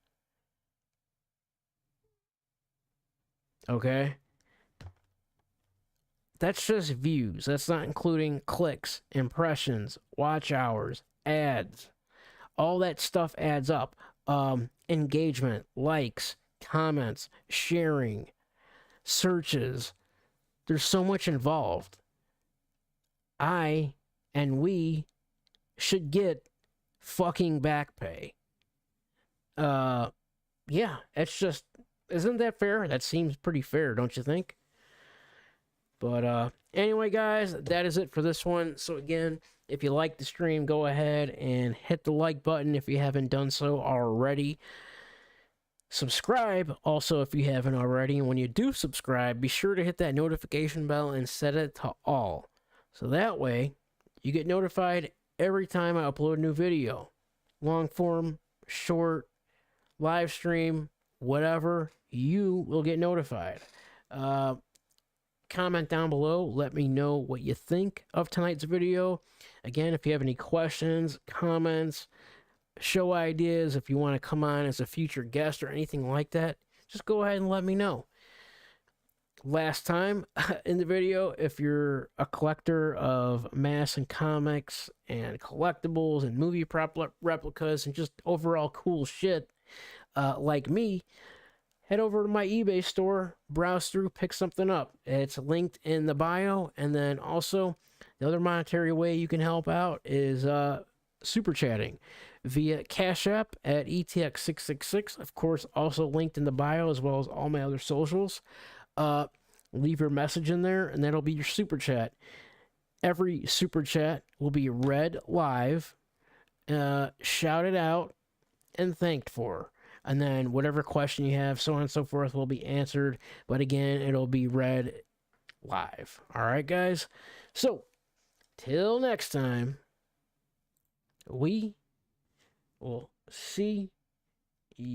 Okay? That's just views. That's not including clicks, impressions, watch hours, ads. All that stuff adds up. Engagement, likes, comments, sharing, searches. There's so much involved. I and we should get fucking back pay. Yeah, it's just, isn't that fair? That seems pretty fair, don't you think? But anyway, guys, that is it for this one. So again, if you like the stream, go ahead and hit the like button if you haven't done so already. Subscribe also if you haven't already. And when you do subscribe, be sure to hit that notification bell and set it to all. So that way, you get notified every time I upload a new video. Long form, short, live stream, whatever, you will get notified. Comment down below. Let me know what you think of tonight's video. Again, if you have any questions, comments, show ideas, if you want to come on as a future guest or anything like that, just go ahead and let me know. Last time in the video, if you're a collector of masks and comics and collectibles and movie replicas and just overall cool shit like me, head over to my eBay store, browse through, pick something up. It's linked in the bio. And then also, the other monetary way you can help out is super chatting via Cash App at ETX666. Of course, also linked in the bio, as well as all my other socials. Leave your message in there, and that'll be your super chat. Every super chat will be read live, shouted out, and thanked for. And then whatever question you have, so on and so forth, will be answered. But again, it'll be read live. All right, guys? So, till next time, we will see